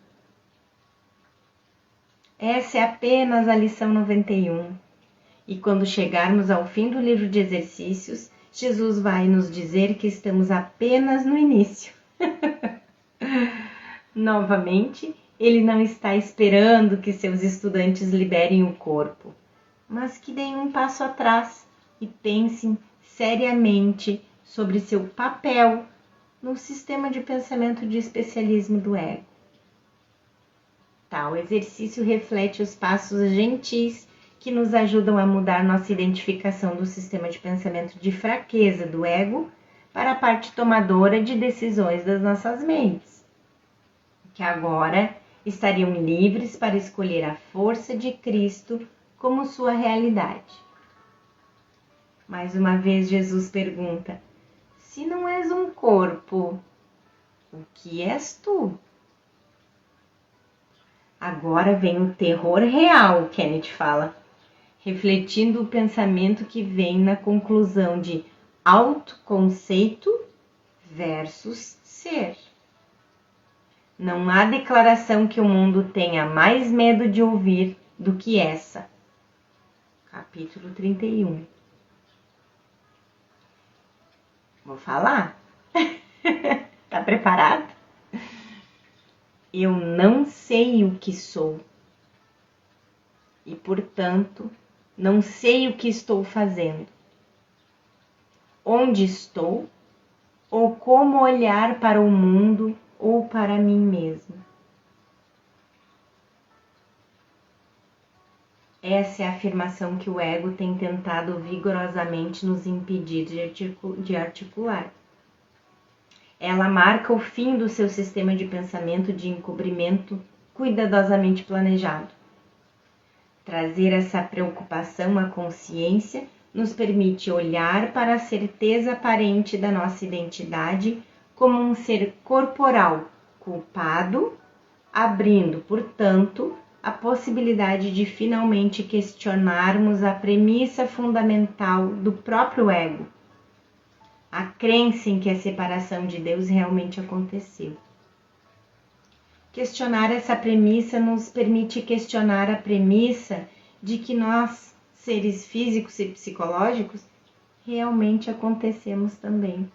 Essa é apenas a lição 91. E quando chegarmos ao fim do livro de exercícios, Jesus vai nos dizer que estamos apenas no início. Novamente, ele não está esperando que seus estudantes liberem o corpo, mas que deem um passo atrás e pensem seriamente sobre seu papel no sistema de pensamento de especialismo do ego. Tal exercício reflete os passos gentis que nos ajudam a mudar nossa identificação do sistema de pensamento de fraqueza do ego para a parte tomadora de decisões das nossas mentes, que agora estariam livres para escolher a força de Cristo como sua realidade. Mais uma vez, Jesus pergunta: se não és um corpo, o que és tu? Agora vem o terror real, Kenneth fala, refletindo o pensamento que vem na conclusão de autoconceito versus ser. Não há declaração que o mundo tenha mais medo de ouvir do que essa. Capítulo 31. Vou falar? Tá preparado? Eu não sei o que sou e, portanto, não sei o que estou fazendo, onde estou ou como olhar para o mundo ou para mim mesmo. Essa é a afirmação que o ego tem tentado vigorosamente nos impedir de articular. Ela marca o fim do seu sistema de pensamento de encobrimento cuidadosamente planejado. Trazer essa preocupação à consciência nos permite olhar para a certeza aparente da nossa identidade como um ser corporal culpado, abrindo, portanto, a possibilidade de finalmente questionarmos a premissa fundamental do próprio ego, a crença em que a separação de Deus realmente aconteceu. Questionar essa premissa nos permite questionar a premissa de que nós seres físicos e psicológicos, realmente acontecemos também.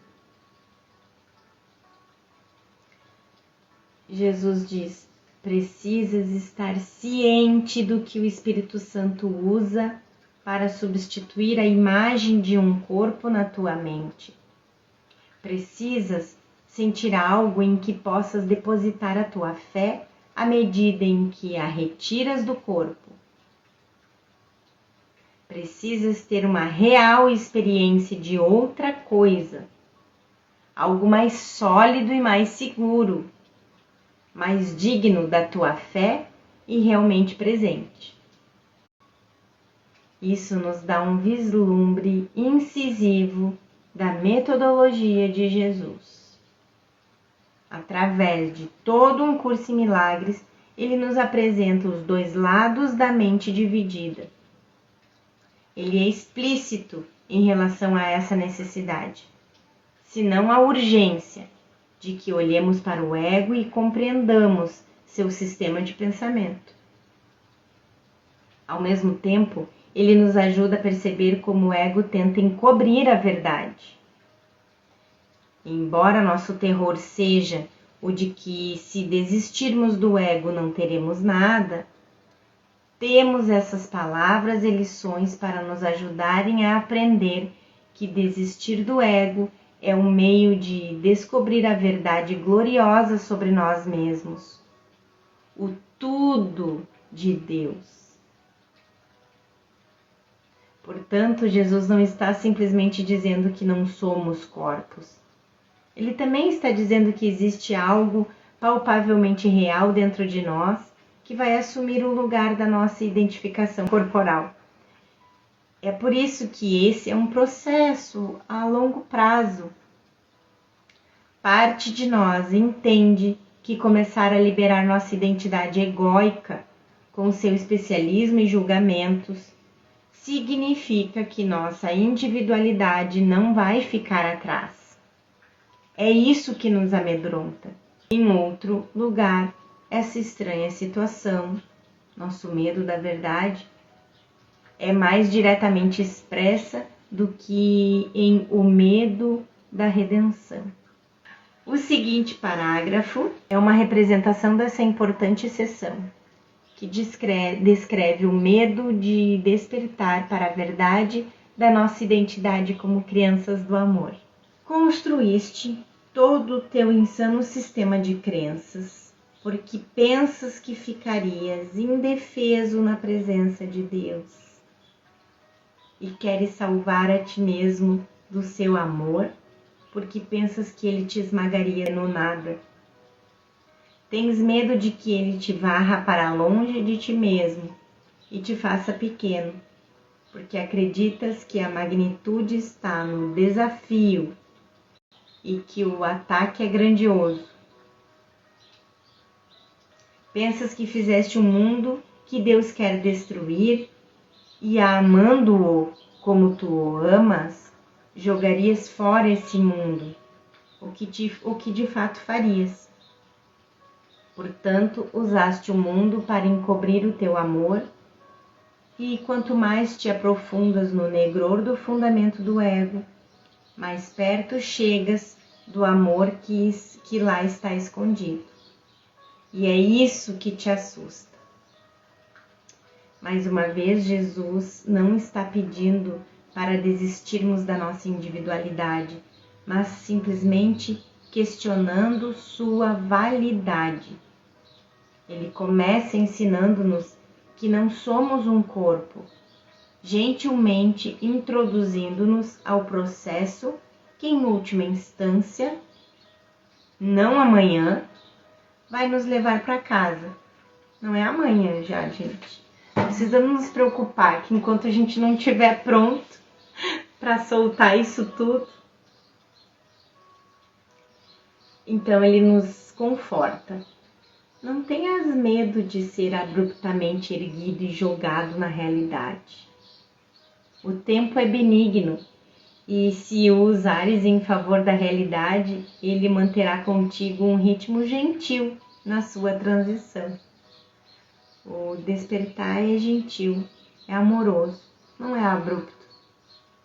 Jesus diz: precisas estar ciente do que o Espírito Santo usa para substituir a imagem de um corpo na tua mente. Precisas sentir algo em que possas depositar a tua fé à medida em que a retiras do corpo. Precisas ter uma real experiência de outra coisa, algo mais sólido e mais seguro, mais digno da tua fé e realmente presente. Isso nos dá um vislumbre incisivo da metodologia de Jesus. Através de todo um curso em milagres, ele nos apresenta os dois lados da mente dividida. Ele é explícito em relação a essa necessidade, se não a urgência de que olhemos para o ego e compreendamos seu sistema de pensamento. Ao mesmo tempo, ele nos ajuda a perceber como o ego tenta encobrir a verdade. Embora nosso terror seja o de que, se desistirmos do ego, não teremos nada, temos essas palavras e lições para nos ajudarem a aprender que desistir do ego é um meio de descobrir a verdade gloriosa sobre nós mesmos, o tudo de Deus. Portanto, Jesus não está simplesmente dizendo que não somos corpos. Ele também está dizendo que existe algo palpavelmente real dentro de nós que vai assumir o lugar da nossa identificação corporal. É por isso que esse é um processo a longo prazo. Parte de nós entende que começar a liberar nossa identidade egóica, com seu especialismo e julgamentos, significa que nossa individualidade não vai ficar atrás. É isso que nos amedronta. Em outro lugar, essa estranha situação, nosso medo da verdade, é mais diretamente expressa do que em o medo da redenção. O seguinte parágrafo é uma representação dessa importante seção, que descreve o medo de despertar para a verdade da nossa identidade como crianças do amor. Construíste todo o teu insano sistema de crenças, porque pensas que ficarias indefeso na presença de Deus e queres salvar a ti mesmo do seu amor, porque pensas que ele te esmagaria no nada. Tens medo de que ele te varra para longe de ti mesmo e te faça pequeno, porque acreditas que a magnitude está no desafio e que o ataque é grandioso. Pensas que fizeste um mundo que Deus quer destruir e, amando-o como tu o amas, jogarias fora esse mundo, o que de fato farias. Portanto, usaste o mundo para encobrir o teu amor, e quanto mais te aprofundas no negror do fundamento do ego, mais perto chegas do amor que lá está escondido. E é isso que te assusta. Mais uma vez, Jesus não está pedindo para desistirmos da nossa individualidade, mas simplesmente questionando sua validade. Ele começa ensinando-nos que não somos um corpo, gentilmente introduzindo-nos ao processo que, em última instância, não amanhã, vai nos levar para casa. Não é amanhã já, gente. Precisamos nos preocupar que enquanto a gente não estiver pronto para soltar isso tudo, então ele nos conforta. Não tenhas medo de ser abruptamente erguido e jogado na realidade. O tempo é benigno e, se o usares em favor da realidade, ele manterá contigo um ritmo gentil na sua transição. O despertar é gentil, é amoroso não é abrupto.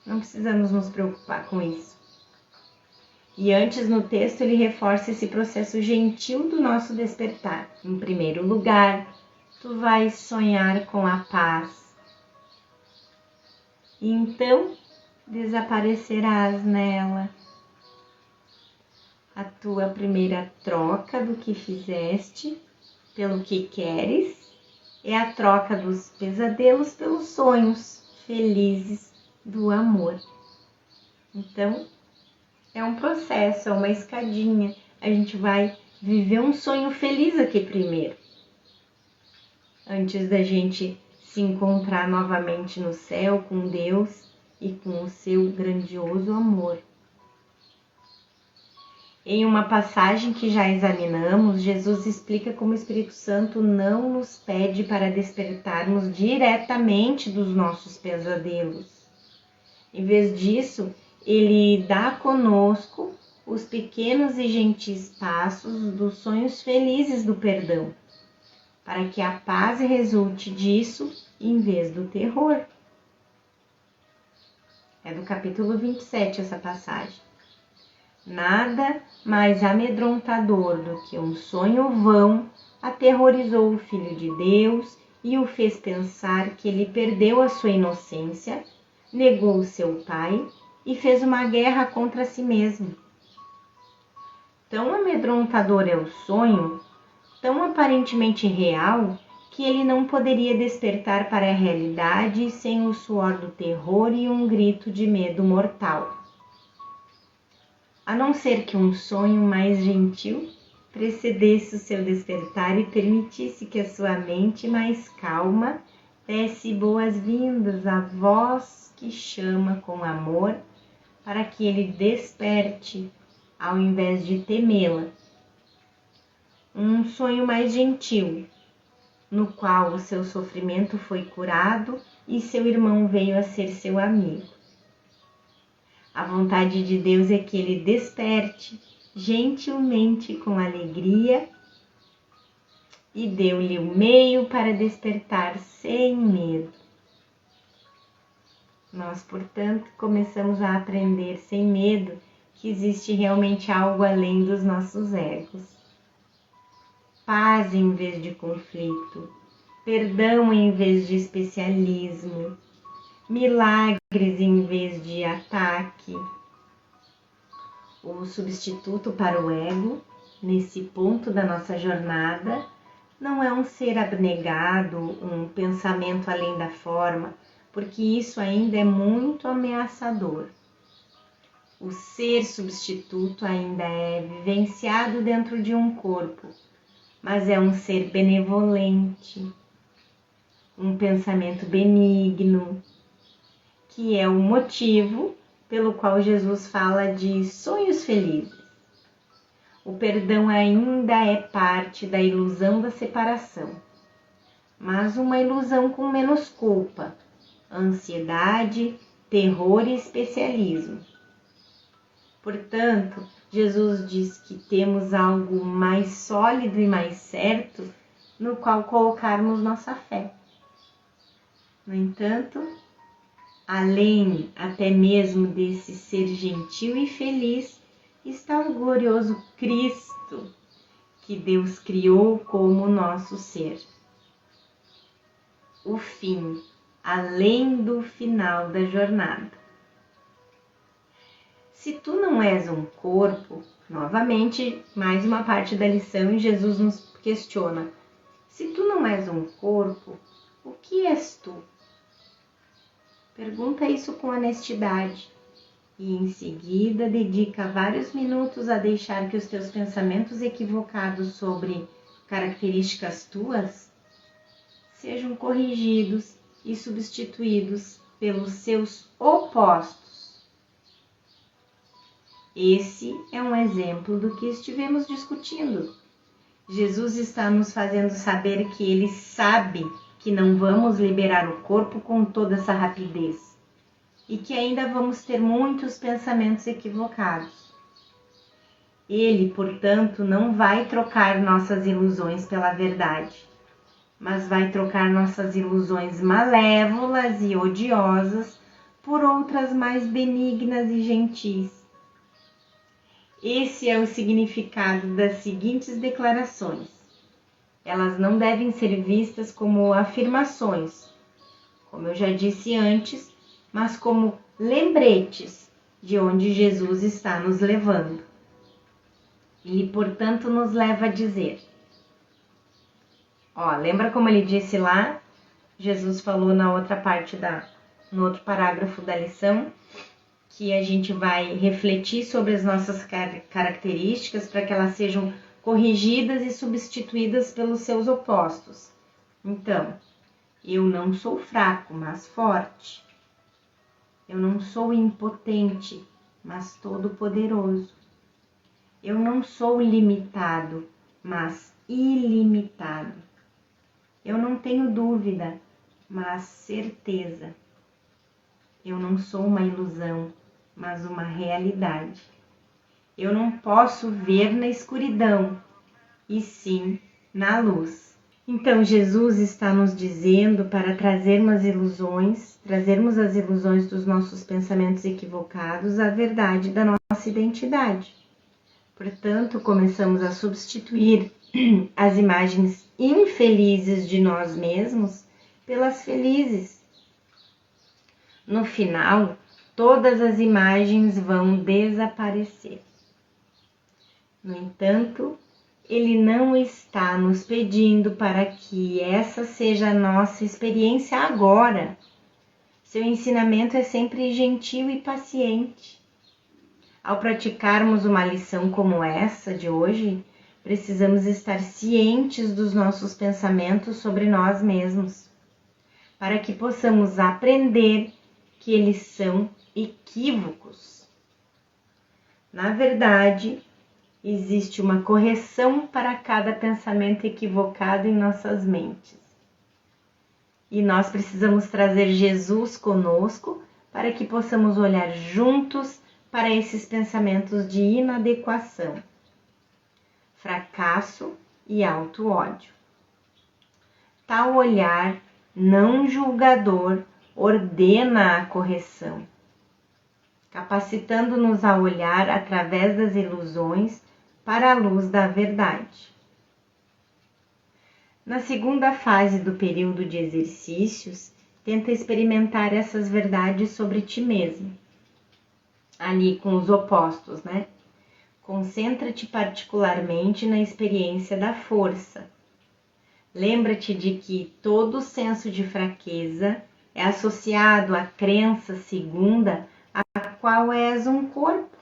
Não precisamos nos preocupar com isso. E antes no texto ele reforça esse processo gentil do nosso despertar. Em primeiro lugar, tu vais sonhar com a paz. E então desaparecerás nela. A tua primeira troca do que fizeste pelo que queres é a troca dos pesadelos pelos sonhos felizes do amor. Então, é um processo, é uma escadinha. A gente vai viver um sonho feliz aqui primeiro, antes da gente se encontrar novamente no céu com Deus e com o seu grandioso amor. Em uma passagem que já examinamos, Jesus explica como o Espírito Santo não nos pede para despertarmos diretamente dos nossos pesadelos. Em vez disso, ele dá conosco os pequenos e gentis passos dos sonhos felizes do perdão, para que a paz resulte disso em vez do terror. É do capítulo 27 essa passagem. Nada mais amedrontador do que um sonho vão aterrorizou o Filho de Deus e o fez pensar que ele perdeu a sua inocência, negou seu Pai e fez uma guerra contra si mesmo. Tão amedrontador é o sonho, tão aparentemente real, que ele não poderia despertar para a realidade sem o suor do terror e um grito de medo mortal. A não ser que um sonho mais gentil precedesse o seu despertar e permitisse que a sua mente mais calma desse boas-vindas à voz que chama com amor para que ele desperte ao invés de temê-la. Um sonho mais gentil, no qual o seu sofrimento foi curado e seu irmão veio a ser seu amigo. A vontade de Deus é que ele desperte gentilmente com alegria e deu-lhe o meio para despertar sem medo. Nós, portanto, começamos a aprender sem medo que existe realmente algo além dos nossos egos. Paz em vez de conflito, perdão em vez de especialismo, milagres em vez de ataque. O substituto para o ego, nesse ponto da nossa jornada, não é um ser abnegado, um pensamento além da forma, porque isso ainda é muito ameaçador. O ser substituto ainda é vivenciado dentro de um corpo, mas é um ser benevolente, um pensamento benigno, que é o motivo pelo qual Jesus fala de sonhos felizes. O perdão ainda é parte da ilusão da separação, mas uma ilusão com menos culpa, ansiedade, terror e especialismo. Portanto, Jesus diz que temos algo mais sólido e mais certo no qual colocarmos nossa fé. No entanto, além até mesmo desse ser gentil e feliz, está o glorioso Cristo, que Deus criou como nosso ser. O fim, além do final da jornada. Se tu não és um corpo, novamente, mais uma parte da lição, Jesus nos questiona. Se tu não és um corpo, o que és tu? Pergunta isso com honestidade e em seguida dedica vários minutos a deixar que os teus pensamentos equivocados sobre características tuas sejam corrigidos e substituídos pelos seus opostos. Esse é um exemplo do que estivemos discutindo. Jesus está nos fazendo saber que ele sabe que não vamos liberar o corpo com toda essa rapidez e que ainda vamos ter muitos pensamentos equivocados. Ele, portanto, não vai trocar nossas ilusões pela verdade, mas vai trocar nossas ilusões malévolas e odiosas por outras mais benignas e gentis. Esse é o significado das seguintes declarações. Elas não devem ser vistas como afirmações, como eu já disse antes, mas como lembretes de onde Jesus está nos levando. E, portanto, nos leva a dizer. Lembra como ele disse lá? Jesus falou na outra parte no outro parágrafo da lição, que a gente vai refletir sobre as nossas características para que elas sejam corrigidas e substituídas pelos seus opostos. Então, eu não sou fraco, mas forte. Eu não sou impotente, mas todo-poderoso. Eu não sou limitado, mas ilimitado. Eu não tenho dúvida, mas certeza. Eu não sou uma ilusão, mas uma realidade. Eu não posso ver na escuridão, e sim na luz. Então, Jesus está nos dizendo para trazermos as ilusões dos nossos pensamentos equivocados à verdade da nossa identidade. Portanto, começamos a substituir as imagens infelizes de nós mesmos pelas felizes. No final, todas as imagens vão desaparecer. No entanto, ele não está nos pedindo para que essa seja a nossa experiência agora. Seu ensinamento é sempre gentil e paciente. Ao praticarmos uma lição como essa de hoje, precisamos estar cientes dos nossos pensamentos sobre nós mesmos, para que possamos aprender que eles são equívocos. Na verdade, existe uma correção para cada pensamento equivocado em nossas mentes. E nós precisamos trazer Jesus conosco para que possamos olhar juntos para esses pensamentos de inadequação, fracasso e auto-ódio. Tal olhar não julgador ordena a correção, capacitando-nos a olhar através das ilusões para a luz da verdade. Na segunda fase do período de exercícios, tenta experimentar essas verdades sobre ti mesmo. Ali com os opostos, né? Concentra-te particularmente na experiência da força. Lembra-te de que todo senso de fraqueza é associado à crença segunda a qual és um corpo.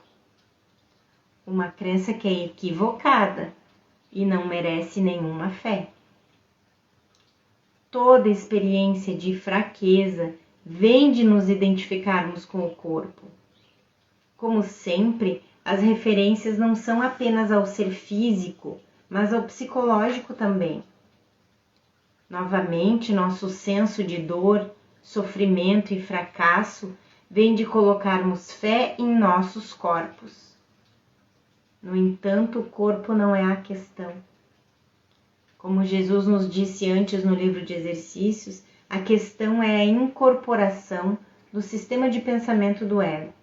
Uma crença que é equivocada e não merece nenhuma fé. Toda experiência de fraqueza vem de nos identificarmos com o corpo. Como sempre, as referências não são apenas ao ser físico, mas ao psicológico também. Novamente, nosso senso de dor, sofrimento e fracasso vem de colocarmos fé em nossos corpos. No entanto, o corpo não é a questão. Como Jesus nos disse antes no livro de exercícios, a questão é a incorporação do sistema de pensamento do ego.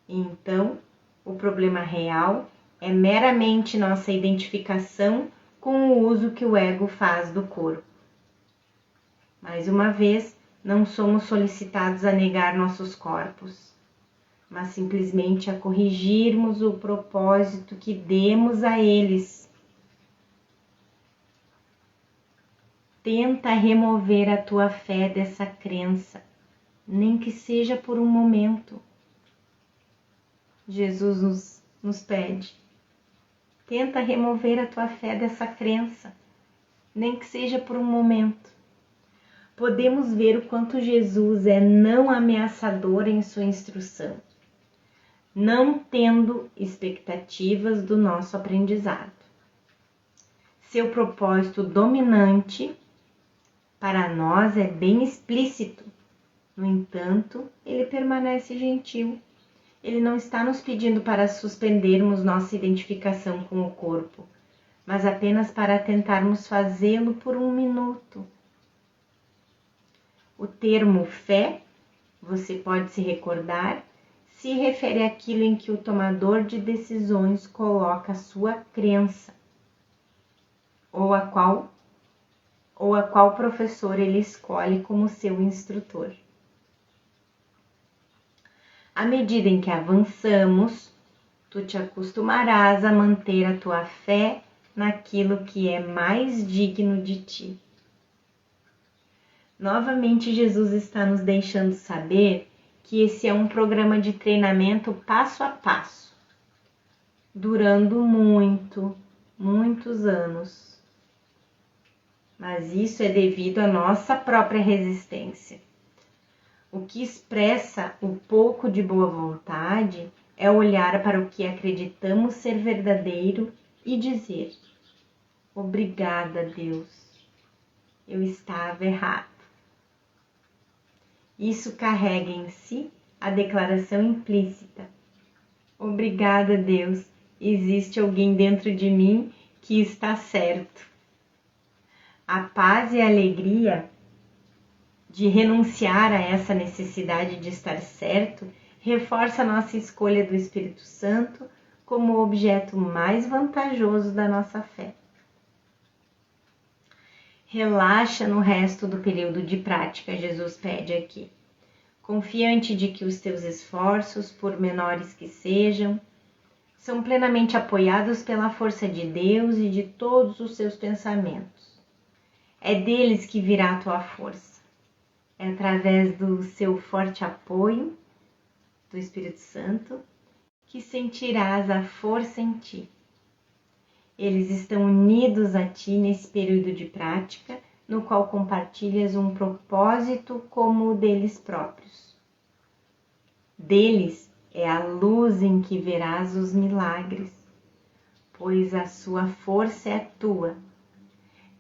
E então, o problema real é meramente nossa identificação com o uso que o ego faz do corpo. Mais uma vez, não somos solicitados a negar nossos corpos, mas simplesmente a corrigirmos o propósito que demos a eles. Tenta remover a tua fé dessa crença, nem que seja por um momento. Jesus nos pede. Tenta remover a tua fé dessa crença, nem que seja por um momento. Podemos ver o quanto Jesus é não ameaçador em sua instrução, não tendo expectativas do nosso aprendizado. Seu propósito dominante para nós é bem explícito. No entanto, ele permanece gentil. Ele não está nos pedindo para suspendermos nossa identificação com o corpo, mas apenas para tentarmos fazê-lo por um minuto. O termo fé, você pode se recordar, se refere àquilo em que o tomador de decisões coloca sua crença, ou a qual professor ele escolhe como seu instrutor. À medida em que avançamos, tu te acostumarás a manter a tua fé naquilo que é mais digno de ti. Novamente, Jesus está nos deixando saber que esse é um programa de treinamento passo a passo, durando muitos anos. Mas isso é devido à nossa própria resistência. O que expressa o pouco de boa vontade é olhar para o que acreditamos ser verdadeiro e dizer: obrigada, Deus, eu estava errado. Isso carrega em si a declaração implícita: obrigada, Deus, existe alguém dentro de mim que está certo. A paz e a alegria de renunciar a essa necessidade de estar certo reforça a nossa escolha do Espírito Santo como o objeto mais vantajoso da nossa fé. Relaxa no resto do período de prática, Jesus pede aqui, confiante de que os teus esforços, por menores que sejam, são plenamente apoiados pela força de Deus e de todos os seus pensamentos. É deles que virá a tua força. É através do seu forte apoio do Espírito Santo que sentirás a força em ti. Eles estão unidos a ti nesse período de prática, no qual compartilhas um propósito como o deles próprios. Deles é a luz em que verás os milagres, pois a sua força é tua.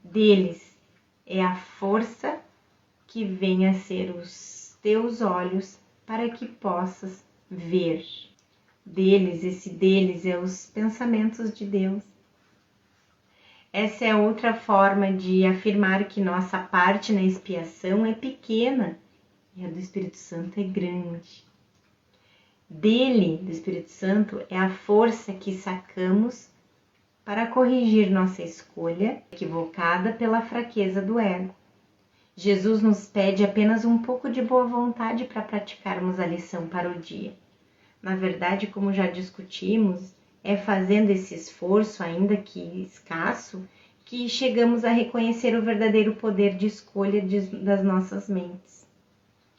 Deles é a força que vem a ser os teus olhos para que possas ver. Esse deles é os pensamentos de Deus. Essa é outra forma de afirmar que nossa parte na expiação é pequena e a do Espírito Santo é grande. Do Espírito Santo, é a força que sacamos para corrigir nossa escolha equivocada pela fraqueza do ego. Jesus nos pede apenas um pouco de boa vontade para praticarmos a lição para o dia. Na verdade, como já discutimos, é fazendo esse esforço, ainda que escasso, que chegamos a reconhecer o verdadeiro poder de escolha das nossas mentes.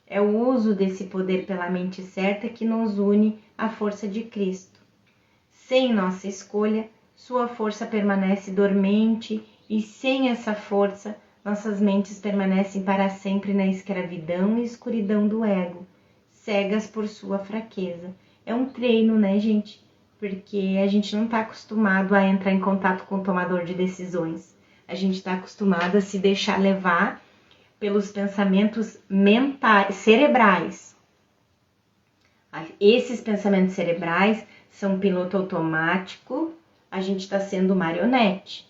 É o uso desse poder pela mente certa que nos une à força de Cristo. Sem nossa escolha, sua força permanece dormente e sem essa força, nossas mentes permanecem para sempre na escravidão e escuridão do ego, cegas por sua fraqueza. É um treino, né, gente? Porque a gente não está acostumado a entrar em contato com o tomador de decisões. A gente está acostumado a se deixar levar pelos pensamentos cerebrais. Esses pensamentos cerebrais são piloto automático, a gente está sendo marionete.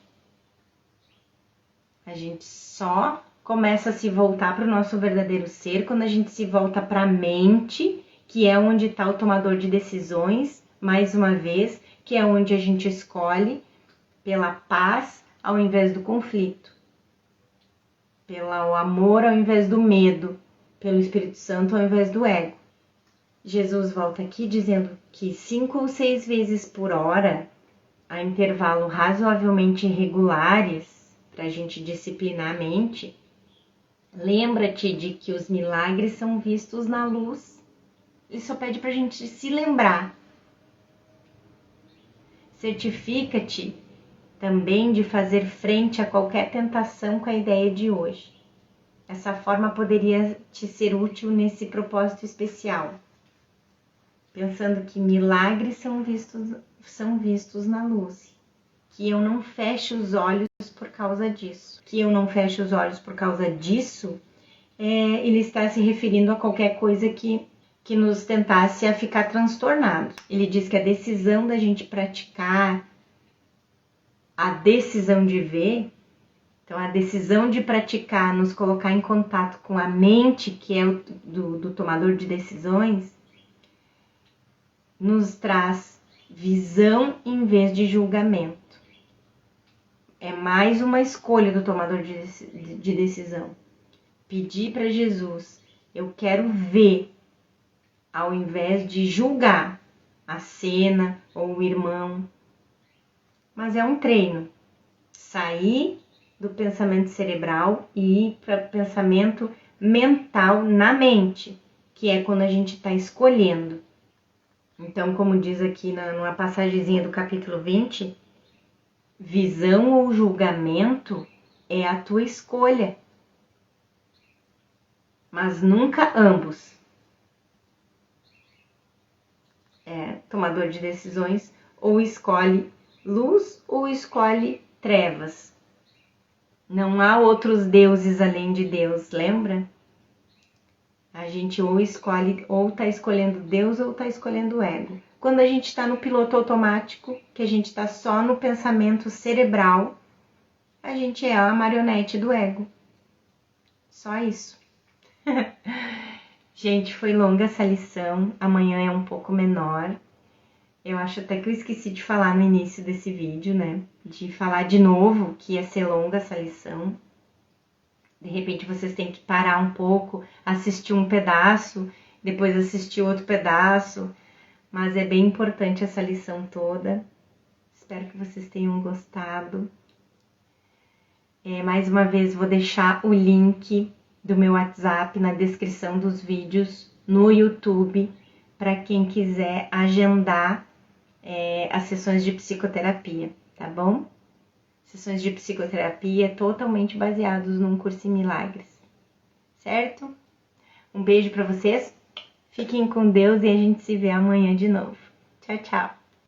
A gente só começa a se voltar para o nosso verdadeiro ser quando a gente se volta para a mente, que é onde está o tomador de decisões, mais uma vez, que é onde a gente escolhe pela paz ao invés do conflito, pelo amor ao invés do medo, pelo Espírito Santo ao invés do ego. Jesus volta aqui dizendo que 5 ou 6 vezes por hora, a intervalo razoavelmente irregulares, para a gente disciplinar a mente, lembra-te de que os milagres são vistos na luz. Ele só pede para a gente se lembrar. Certifica-te também de fazer frente a qualquer tentação com a ideia de hoje. Essa forma poderia te ser útil nesse propósito especial, pensando que milagres são vistos na luz. Que eu não feche os olhos por causa disso. Que eu não feche os olhos por causa disso, ele está se referindo a qualquer coisa que nos tentasse a ficar transtornado. Ele diz que a decisão da gente praticar a decisão de ver, então a decisão de praticar, nos colocar em contato com a mente, que é o do tomador de decisões, nos traz visão em vez de julgamento. É mais uma escolha do tomador de decisão. Pedir para Jesus, eu quero ver, ao invés de julgar a cena ou o irmão. Mas é um treino. Sair do pensamento cerebral e ir para o pensamento mental na mente, que é quando a gente está escolhendo. Então, como diz aqui numa passagemzinha do capítulo 20, visão ou julgamento é a tua escolha, mas nunca ambos. Tomador de decisões, ou escolhe luz ou escolhe trevas. Não há outros deuses além de Deus, lembra? A gente ou está escolhendo Deus ou está escolhendo o ego. Quando a gente está no piloto automático, que a gente está só no pensamento cerebral, a gente é a marionete do ego. Só isso. Gente, foi longa essa lição. Amanhã é um pouco menor. Eu acho até que eu esqueci de falar no início desse vídeo, né? De falar de novo que ia ser longa essa lição. De repente vocês têm que parar um pouco, assistir um pedaço, depois assistir outro pedaço. Mas é bem importante essa lição toda. Espero que vocês tenham gostado. Mais uma vez vou deixar o link do meu WhatsApp na descrição dos vídeos no YouTube para quem quiser agendar as sessões de psicoterapia, tá bom? Sessões de psicoterapia totalmente baseados num curso em milagres, certo? Um beijo para vocês, fiquem com Deus e a gente se vê amanhã de novo. Tchau, tchau!